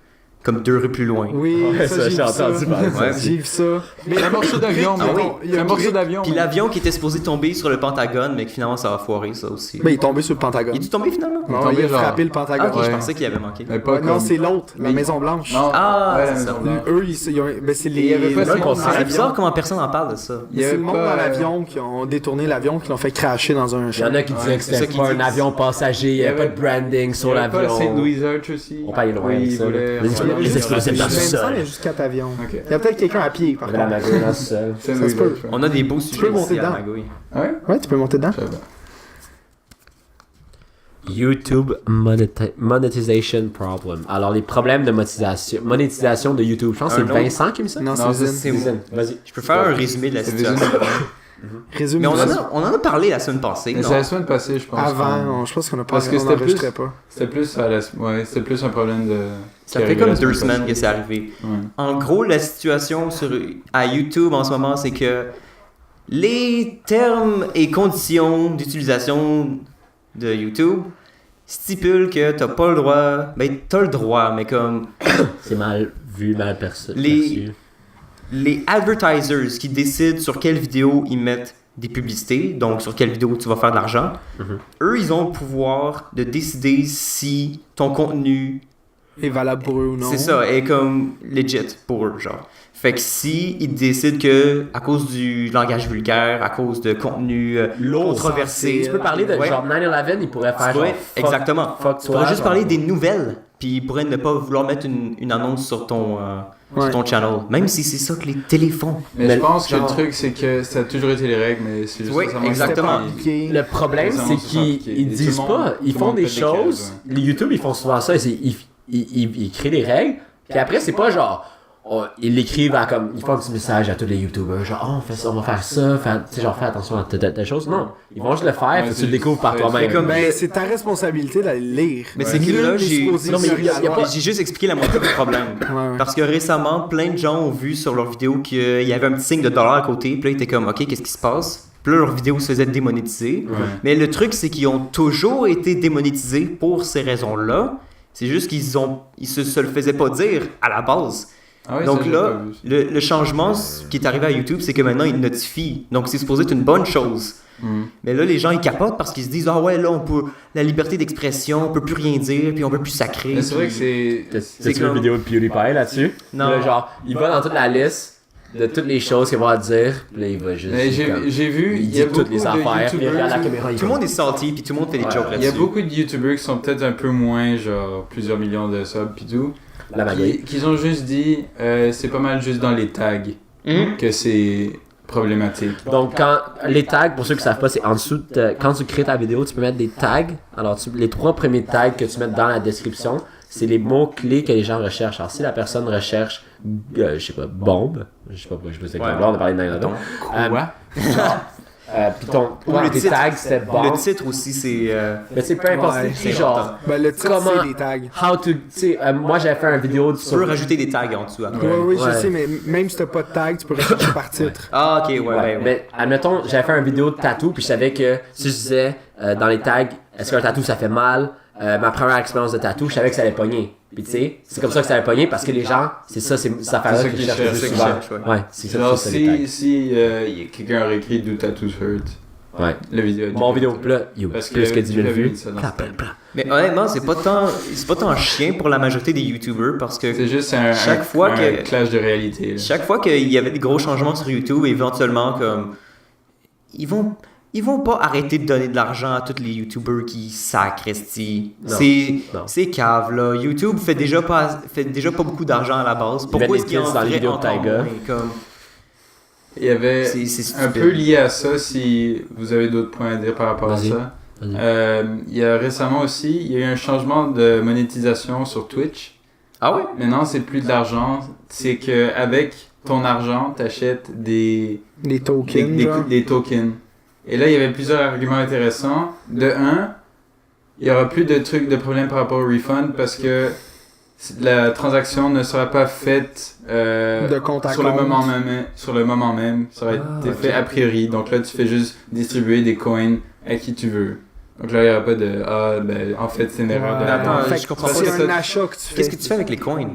comme 2 rues plus loin. Oui, Ouais, ça, ça, j'ai j'ai vu ça. entendu parler de ça Ouais. J'ai vu ça. Mais C'est un morceau d'avion, Ah oui. C'est un morceau d'avion. Puis l'avion qui était supposé tomber sur le Pentagone, mais que finalement ça a foiré ça aussi. Mais il est tombé sur le Pentagone. Il est tombé finalement? Non, tombé il a genre- frappé le Ah, Pentagone. ok, Ouais. je pensais qu'il avait manqué. Mais pas Ouais, non, comme- c'est l'autre, la Mais- Maison Blanche. Non, Ah, ouais, la c'est Maison ça. Blanche. Eux, ben, c'est Il y avait les. pas le de monde dans C'est l'avion. bizarre comment personne en parle de ça. Il y C'est avait le monde pas, dans l'avion qui ont détourné l'avion, qui l'ont fait cracher dans un Il y champ. en a qui disaient que c'est ça c'était qu'ils pas un disent. avion passager, il n'y avait pas de branding sur Il y avait pas l'avion. St. Louis Arch aussi. On paye loin Oui, avec il ça, voulait- là. Les Ouais, explosifs il y dans avait- le sol. Il y a juste 4 avions. Ok. Il y a peut-être quelqu'un à pied, par Il y avait la contre. magouille dans le sol. St. Ça Louis se peut. Arch, ouais. On a des beaux peux sujets monter ici à dedans. Magouille. Ah ouais? Ouais, tu peux monter dedans. Je savais pas. YouTube monetization problem. Alors, les problèmes de monétisation de YouTube. Je pense que Un c'est autre. Vincent qui me ça. Non, Non, c'est c'est Zine. moi. Vas-y. Je peux faire un résumé de la C'est situation. Résume Mais on en a parlé la semaine passée, Mais non? c'est la semaine passée, je pense. Avant, je pense qu'on a pas. Parce que on c'était n'enregistrait plus- pas. C'était plus, c'était plus un problème de. Ça qui fait arrivait comme la 2 semaine semaines que passée. c'est arrivé. Ouais. En gros, la situation à YouTube en ce moment, c'est que les termes et conditions d'utilisation de YouTube stipulent que t'as pas le droit. Ben, t'as le droit, mais comme C'est mal vu, mal perçu. Les- les advertisers qui décident sur quelle vidéo ils mettent des publicités, donc sur quelle vidéo tu vas faire de l'argent, eux, ils ont le pouvoir de décider si ton contenu, Est valable pour eux ou non. c'est ça, est comme legit pour eux, genre. Fait que si ils décident que, à cause du langage vulgaire, à cause de contenu controversé, Tu peux parler de Ouais. genre 9/11, il pourrait faire genre. Ouais, fuck- exactement. Fuck Tu toi. pourrais juste genre. parler des nouvelles, puis ils pourraient ne pas vouloir mettre une annonce sur ton Ouais. channel, même si c'est ça que les télés font. Mais Mais je pense que le genre- truc, c'est que ça a toujours été les règles, mais c'est juste Oui, ça, ça manque exactement. de- Appliqué. Le problème, Les c'est annonces sont qu'ils appliquées. ils Et disent tout le pas, monde- ils tout le font monde des fait des cases, choses. Les YouTube, ils font souvent ça. Ils créent des règles, puis après, c'est pas genre. Ils l'écrivent à comme. Ils font un petit message à tous les YouTubers, genre, oh, on va faire ça, tu sais, genre, fais attention à telle chose. Non, ils vont juste le faire, Ouais, puis tu c'est- le découvres par c'est- toi-même. c'est comme- Ben, c'est ta responsabilité d'aller le lire. Mais Ouais. c'est que là, Nul n'est j'ai... supposé Non, mais se il y a regarder. pas- J'ai juste expliqué la moitié du problème. Ouais. Parce que récemment, plein de gens ont vu sur leur vidéo qu'il y avait un petit signe de dollar à côté. Puis là, ils étaient comme, OK, qu'est-ce qui se passe? Puis là, leur vidéo se faisait démonétiser. Ouais. Mais le truc, c'est qu'ils ont toujours été démonétisés pour ces raisons-là. C'est juste qu'ils se le faisaient pas dire à la base. Ah oui, Donc ça, j'ai là, pas vu. le changement qui est arrivé à YouTube, c'est que maintenant, ils notifient. Donc c'est supposé être une bonne chose. Mais là, les gens, ils capotent parce qu'ils se disent, ah ouais, là, on peut, la liberté d'expression, on peut plus rien dire, puis on peut plus sacrer. Mais c'est vrai que puis- c'est. T'as-tu vu comme- une vidéo de PewDiePie là-dessus? Non. Puis là, genre, il va dans toute la liste de toutes les choses qu'il va dire, puis là, il va juste. Mais comme- j'ai vu, il il y a dit beaucoup toutes les de affaires, puis il regarde la YouTubers. caméra. Tout le monde est salty, puis tout le monde fait des Ouais, jokes Il y a là-dessus. beaucoup de YouTubers qui sont peut-être un peu moins, genre, plusieurs millions de subs pis tout. La magouille. Qui ont juste dit, c'est pas mal juste dans les tags que c'est problématique. Donc, quand les tags, pour ceux qui savent pas, c'est en dessous, quand tu crées ta vidéo, tu peux mettre des tags. Alors, les 3 premiers tags que tu mets dans la description, c'est les mots-clés que les gens recherchent. Alors, si la personne recherche, je sais pas, bombe, je sais pas pourquoi je me sais Ouais. on a parlé de 9/11. Quoi? Puis ton Le tes titre. tags, c'était bombe. Le titre aussi, c'est. Mais c'est peu importe, Ouais, c'est c'est genre, Ben, le titre, Comment- c'est des tags. how to, tu sais, moi j'avais fait une vidéo Tu peux sur... rajouter des tags en dessous après. Oui, je Ouais. sais, mais même si t'as pas de tag, tu peux rechercher par titre. Ah, ok, ouais, Ouais, mais admettons, j'avais fait une vidéo de tatou, puis je savais que si je disais dans les tags, est-ce qu'un tatou ça fait mal, ma première expérience de tatou, je savais que ça allait pogner. Puis tu sais, c'est comme ça que ça allait pogner parce que les gens, c'est ça, c'est cette affaire-là C'est ça qu'ils qu'ils cherchent le cherchent, plus c'est souvent. ça qu'ils cherchent, Ouais, c'est ça, Genre, c'est ça, les si quelqu'un aurait écrit Do Tattoos Hurt, tags. Ouais. la vidéo. Mon vidéo, puis là, yo, Parce plus que 10 000 j'avais vues. mis ça dans Pla, ce pla, pla. Mais honnêtement, c'est pas tant chien pour la majorité des YouTubers parce que C'est juste un Chaque fois un que- clash de réalité. Là. chaque fois qu'il y avait des gros changements sur YouTube, éventuellement, comme. Ils vont pas arrêter de donner de l'argent à tous les YouTubers qui sacresti. Non. Non. C'est cave, là. YouTube fait déjà pas beaucoup d'argent à la base. Pourquoi mettent est-ce les qu'il en kids dans les ferait vidéos de encore Tyga. moins, comme... Il y avait C'est un stupide. peu lié à ça, si vous avez d'autres points à dire par rapport à Vas-y. ça. Vas-y. Il y a récemment aussi, il y a eu un changement de monétisation sur Twitch. Ah ouais? Maintenant, c'est plus de l'argent. C'est que avec ton argent, t'achètes des Des genre. des tokens. Et là, il y avait plusieurs arguments intéressants. De un, il y aura plus de problèmes par rapport au refund parce que la transaction ne sera pas faite De compte à sur compte. le moment même. Ça va être fait a priori. Donc là, tu fais juste distribuer des coins à qui tu veux. Donc là, il n'y aura pas de en fait, c'est une erreur de Ouais. Attends, Fait je que comprends pas c'est ça. un achat que tu fais. Qu'est-ce que tu fais avec les coins?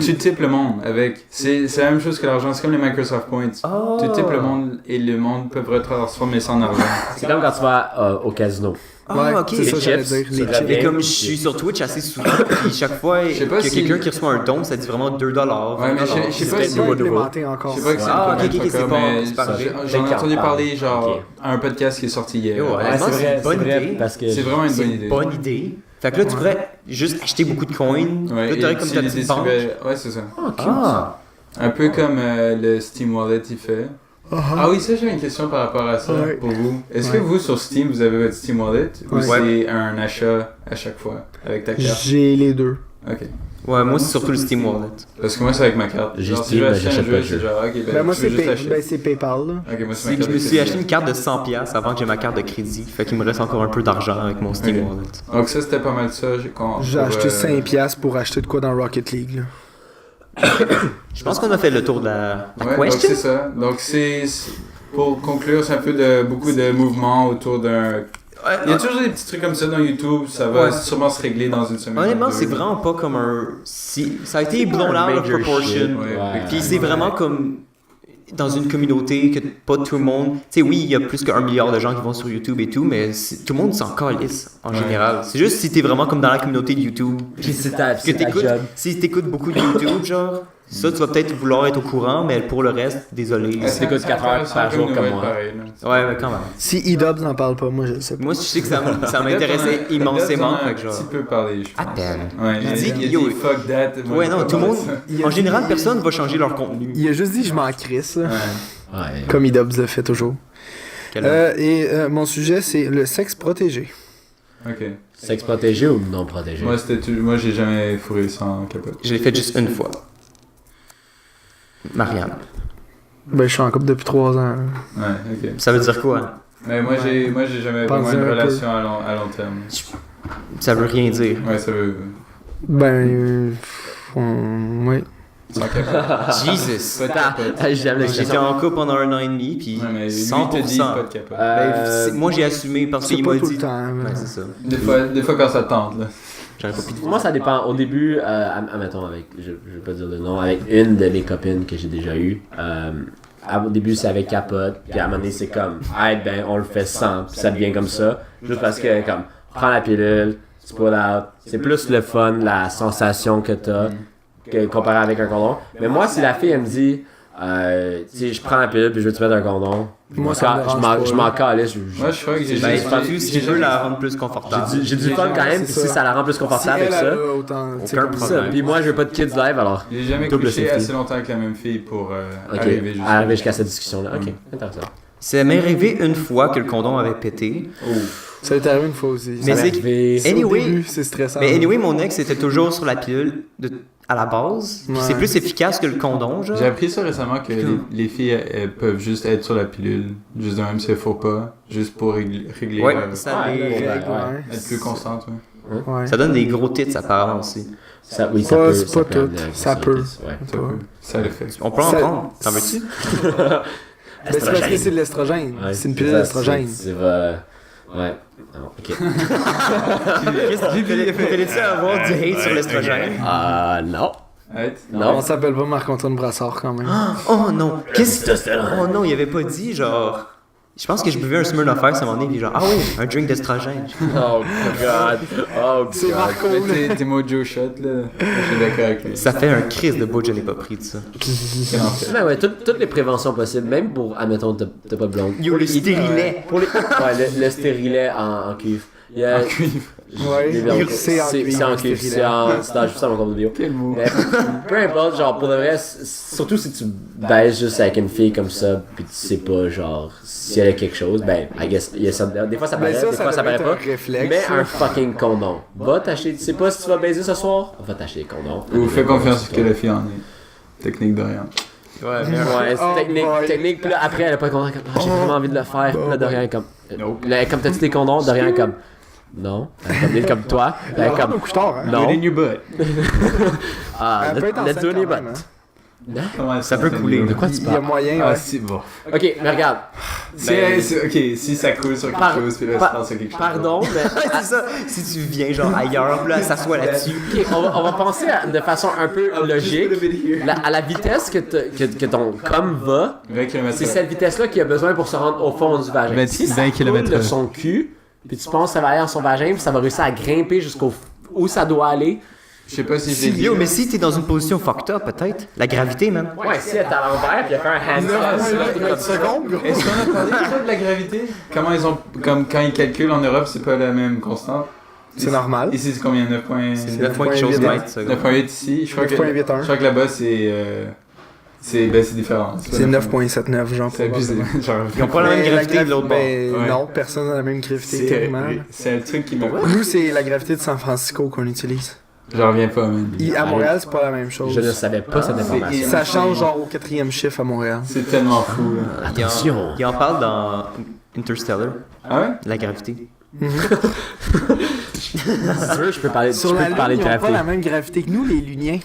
tu types le monde avec. C'est la même chose que l'argent. C'est comme les Microsoft Points. Oh. Tu types le monde et le monde peut retransformer ça en argent. C'est comme quand tu vas au casino. Ah, Ouais, ok. c'est ça, Les j'allais chips, dire. ça Les va chips. bien. Et comme je suis sur Twitch assez souvent, puis chaque fois Je sais qu'il pas y a si- quelqu'un qui reçoit un don, ça dit vraiment $2. Ouais, mais je sais pas C'est si. peut-être C'est pas nouveau. implémenté encore. Je sais pas que c'est Ah, le ok, ok, c'est pas- mais c'est pas arrivé. j'en ai entendu parler genre Ok. à un podcast qui est sorti hier. Yo, ouais. Honnêtement, c'est une bonne idée. parce que C'est vraiment une C'est bonne une idée. bonne idée. Fait que là, tu pourrais juste acheter beaucoup de coins. Ouais, là, t'aurais et comme tu ta les petite banque. distribuais- Ouais, c'est ça. Ah, Un peu comme le Steam Wallet il fait. Ah oui, ça j'ai une question par rapport à ça Ouais. pour vous. Est-ce Ouais. que vous sur Steam vous avez votre Steam Wallet ou Ouais. c'est un achat à chaque fois avec ta carte? J'ai les deux. Ok. ouais, moi, c'est surtout le Steam Wallet. Parce que moi c'est avec ma carte. J'ai Genre, si Steam, je veux mais acheter un j'achète jeu, pas de c'est jeu. genre ok, Ben, moi, je veux juste acheter. c'est PayPal. Là. Ok, moi c'est ma C'est que carte je me de suis crédit. acheté une carte de 100$ avant que j'ai ma carte de crédit. Fait qu'il me reste encore un peu d'argent avec mon Steam Ok. Wallet. Donc ça c'était pas mal ça. J'ai acheté 5$ pour acheter de quoi dans Rocket League. Là. Je pense qu'on a fait le tour de la Ouais, donc question. c'est ça. Donc pour conclure, c'est un peu de beaucoup de mouvements autour d'un. Il y a toujours des petits trucs comme ça dans YouTube, ça va Ouais. sûrement se régler dans une semaine. Honnêtement, ou deux. c'est vraiment pas comme un. Ça a été blown un out of major proportion. shit. Ouais. Puis c'est vraiment comme dans une communauté que pas tout le monde. Tu sais, oui, il y a plus qu'1 milliard de gens qui vont sur YouTube et tout, mais tout le monde s'en calisse en Ouais. général. C'est juste si t'es vraiment comme dans la communauté de YouTube. Puis c'est ta, Que c'est ta t'écoutes, job. si t'écoutes beaucoup de YouTube, genre, ça tu vas peut-être vouloir être au courant, mais pour le reste, désolé. Ouais, t'écoutes c'est 4 heures intéressant par jour une comme nouvelle, moi. pareil, là. Ouais, mais quand même. Si E-Dubs n'en parle pas, moi je le sais pas. Moi, je sais que ça m'intéressait immensément. Fait que Un genre. petit peu parler, je À pense. peine. Ouais, Il dit il y a yo, dit fuck that. moi, Ouais, je non, peux tout le pas monde. ça. Il a En dit- général, personne va changer leur contenu. Il a juste dit je m'en crisse, là, Ouais. Ouais. comme E-Dubs le fait toujours. Quel- Mon sujet c'est le sexe protégé. Ok. Sexe protégé ou non protégé? Moi, j'ai jamais fourré sans capote. Je l'ai fait juste une fois. Marianne. Ben je suis en couple depuis 3 ans. Ouais, ok. Ça veut dire quoi? Mais moi, j'ai jamais Pense-y vraiment une un peu. relation à long terme. Ça veut rien dire. Ouais, ça veut. Ben ouais. Sans capote. Jesus. Pas de capote. Ah, j'aime J'étais l'expression. en couple pendant 1 an et demi, puis Ouais, mais lui, 100%. il te dit pas de capote. Moi, j'ai assumé parce C'est qu'il pas m'a tout dit. le temps. Ouais, mais- c'est ça. Des fois quand ça tente, là. J'aurais pas pu dire. Moi, ça dépend. Au début, admettons, je vais pas dire le nom, avec une de mes copines que j'ai déjà eues. Au début, c'est avec capote, puis à un moment donné, c'est comme, hey, ben, on le fait sans, puis ça devient comme ça. Juste parce que, comme, prends la pilule, tu pull out. C'est plus le fun, la sensation que t'as, comparé avec un condom. Mais moi, si la fille, elle me dit, tu sais, je prends la pilule, puis je veux te mettre un condom, Moi, ça me dérange pas, je m'en calisse. Moi, je crois que j'ai Ben, jamais- surtout si tu veux la rendre plus confortable. J'ai du fun quand même, puis si ça la rend plus confortable Si avec elle ça. a autant, tu sais, Aucun comme problème. ça. Puis moi, je veux pas de kids live, alors. J'ai jamais Double couché safety. assez longtemps avec la même fille pour Ok, arriver jusqu'à. arriver jusqu'à cette discussion-là. Ok, intéressant. Ça m'est arrivé une fois que le condom avait pété. Ça est arrivé une fois aussi. Mais Ça c'est- m'est arrivé. Anyway- Au début, c'est stressant. Mais anyway, mon ex était toujours sur la pilule à la base. Puis c'est Ouais. plus efficace que le condom, genre. J'ai appris ça récemment que les filles elles peuvent juste être sur la pilule, juste de même si elles faut pas, juste pour régler Ouais, leur- être plus constante. Ouais. Ouais. Ça donne des gros tits apparemment aussi. Ça, oui, ça Pas- peut. c'est ça pas peut amener tout. à Ça la peut. grossesse, ouais. Ça peut. Ça le fait. On peut en Ça- prendre. T'en veux-tu? Ben, c'est parce que c'est de l'estrogène. Ouais, C'est une pilule ça, d'estrogène. Ouais. Non, ok. T'allais-tu avoir du hate sur l'estrogène? Ah, non. Arrête. On s'appelle pas Marc-Antoine Brassard quand même. Oh non! Oh non, il avait pas dit genre. Je pense que je buvais un Smirnoff Ice à un moment donné, puis genre, ah oui, un drink d'estrogène. Oh god. Oh C'est god. Marco, là. Tes mojo shot là, je suis d'accord avec lui. Ça fait un crise de bout, je n'ai pas pris de ça. Quel enfer. Mais ouais, toutes les préventions possibles, même pour, admettons, t'as pas de blonde. Yo, le stérilet! Pour les... Ouais, le stérilet en cuivre. Il y a... En cuivre. Ouais, c'est en cuivre. C'est en cuivre, c'est juste dans mon compte vidéo. Quel mot. Mais peu importe, genre pour de vrai, surtout si tu baises juste avec une fille comme ça, puis tu sais pas, genre, si elle a quelque chose, ben, I guess, il y a ça, des fois ça Mais paraît, des fois ça devrait paraît être pas. un réflexe. Mais un fucking condom. Va t'acheter, tu sais pas si tu vas baiser ce soir, va t'acheter des condoms. Ou fais confiance que la fille en est. Technique Dorian. Ouais, Ouais, c'est Oh technique, boy. technique, puis là après elle a pas de condom, comme, ah, j'ai vraiment envie de le faire, puis là Dorian est comme, Nope. là, comme t'as-tu des condoms, Dorian est comme, non, elle est comme toi, elle est Comme au comme, couche-tard, hein. non, Get in your butt. ah, Elle peut être let's do enceinte any quand même, butt. hein. Comment Ça peut couler. De quoi tu Il y a parles? moyen, Ah, ouais. si, bon. Ok, mais regarde, Ok, si ça coule sur quelque Par- chose, puis là, par- tu penses à quelque chose. pardon, mais c'est ça. Si tu viens genre ailleurs, puis là, elle s'assoit là-dessus. ok, on va penser de façon un peu logique, à la vitesse que ton com va, 20 km. c'est cette vitesse-là qu'il a besoin pour se rendre au fond du vagin. 20 Si ça 20 coule kilomètres de heure. son cul, puis tu penses que ça va aller dans son vagin, puis ça va réussir à grimper jusqu'au où ça doit aller. Je sais pas si j'ai dit. Yo, mais si t'es dans une position fucked up, peut-être. La gravité, man. Ouais, si elle est à l'envers, puis elle fait un handstand. secondes, gros. Est-ce qu'on a parlé déjà de la gravité? Comment ils ont. Comme quand ils calculent en Europe, c'est pas la même constante. C'est normal. Ici, c'est combien? 9 points. C'est 9 points quelque chose 9,8. mètres, ça. 9.8 ici. Je crois que 9.81. je crois que là-bas, c'est. C'est différent. C'est 9.79, genre. C'est abusé. probablement. Genre. Ils ont pas la même Mais gravité de l'autre bord. ben, Ouais. non, personne n'a la même gravité, tellement. C'est le truc qui me. Nous, c'est la gravité de San Francisco qu'on utilise. J'en reviens pas, man. À Montréal, c'est pas la même chose. Je ne savais pas cette information. Ça change genre au 4e chiffre à Montréal. C'est tellement fou, là. Attention. Il en parle dans Interstellar, Ah ouais? la gravité. Si tu veux, je peux parler, Sur je peux la te Lune, parler ils de ont pas gravité. la même gravité que nous, les Luniens.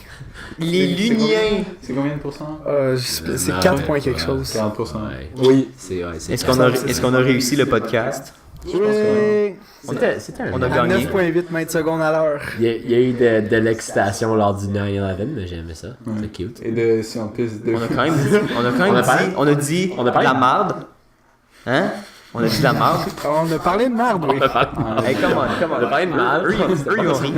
Les Luniens! C'est combien de pourcents? C'est Non, 4 points ouais, quelque chose. 40%. Ouais. Oui, c'est Est-ce qu'on a réussi le podcast? Oui. C'était un. On a À gagné. 9.8 mètres secondes à l'heure. Il y a eu de l'excitation lors du 9/11, mais j'ai aimé ça. C'est cute. Et de, si on pisse de. On a quand même dit, on a dit On a parlé la de- marde. Hein? On a dit la marde. On a parlé de merde, oui. Hey, come on, come On a on. parlé de mal. Eux, ils ont ri.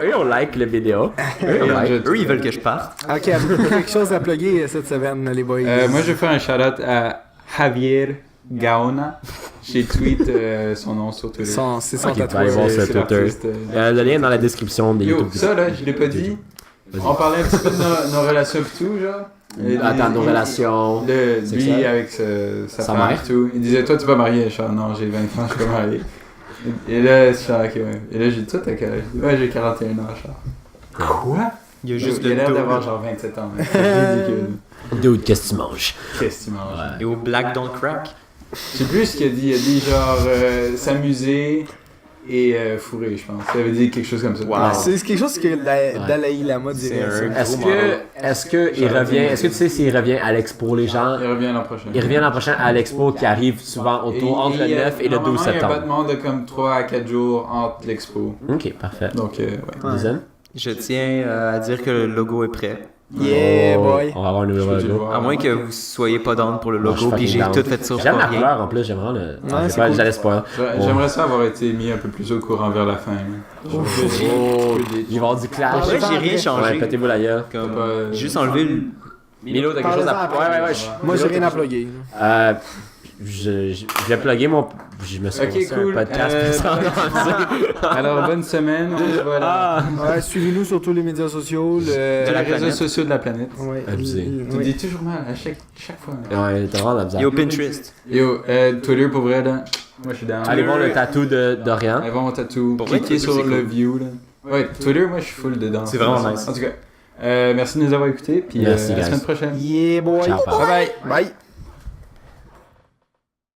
Eux, on like le vidéo. Eux, ils veulent que je parte. Ok, avez-vous quelque chose à plugger cette semaine, les boys? Moi, je vais faire un shout-out à Javier Gaona. J'ai tweet son nom sur Twitter. C'est son Ok, tu vas tatouage. aller voir C'est sur Twitter. l'artiste, Le lien est dans la description des Yo, YouTube. ça là, je l'ai pas dit. On parlait un petit peu de nos relations et tout, genre. Attends, nos relations. Lui sexuelles. avec sa Sa femme mère. et tout. Il disait, toi, tu vas marier. Je suis non, j'ai 20 ans, je suis pas marié. Et là, je suis ok, ouais. Et là, j'ai dit, toi, t'as quel âge? Ouais, j'ai 41 ans, je suis Quoi? Il y a juste Il a le l'air dos. d'avoir genre 27 ans. mec. C'est ridicule. Dude, qu'est-ce que tu manges? Qu'est-ce que tu manges? Et au black don't crack. Je sais plus ce qu'il a dit. Il a dit genre s'amuser et fourrer, je pense. Il avait dit quelque chose comme ça. Wow. C'est quelque chose que Dalai Lama dirait. C'est ça. un- Est-ce que il revient? Est-ce que tu sais s'il revient à l'expo les gens? Il revient l'an prochain. Il revient l'an prochain à l'expo qui arrive souvent entre le 9 et le 12 Il y a un septembre. battement de comme 3 à 4 jours entre l'expo. Ok, parfait. Donc, ouais. Dizaine? Je tiens à dire que le logo est prêt. Yeah, boy. On va avoir un nouveau Je peux te le logo. voir. À moins que vous soyez pas down pour le Non, je suis logo, puis fucking j'ai down. tout fait sur J'aime la rien. couleur en plus, j'aime vraiment le. Ouais, c'est cool. J'allais spoiler. J'aimerais ça avoir été mis un peu plus au courant vers la fin. là. Il va y avoir du clash. En vrai, j'ai rien Ouais, changé. pétez-vous la gueule. Comme, Pas- juste enlever le... Milo, t'as quelque chose à. Parlez-en Ouais, après. ouais, ouais. Moi, j'ai rien à plugger. Euh, je vais plugger mon. Je me suis Ok, lancé cool. un podcast sans lancer. Alors, bonne semaine. On se voit là. Ouais, suivez-nous sur tous les médias sociaux. Les la réseaux planète. sociaux de la planète. Ouais. Abusé. Tu dis toujours mal à chaque fois. Ouais, t'as vraiment la misère. Yo, Pinterest. Yo, Twitter pour vrai là. Moi je suis down. Allez voir le tatou de Dorian. Allez voir mon tatou. Pour vrai, Cliquez Twitter, sur c'est le cool. view là. Ouais, Twitter, moi je suis full dedans. C'est vraiment nice. En tout cas, merci de nous avoir écoutés. Puis Merci, à la guys. semaine prochaine. Yeah, boy. Ciao, pal. Bye bye. Bye.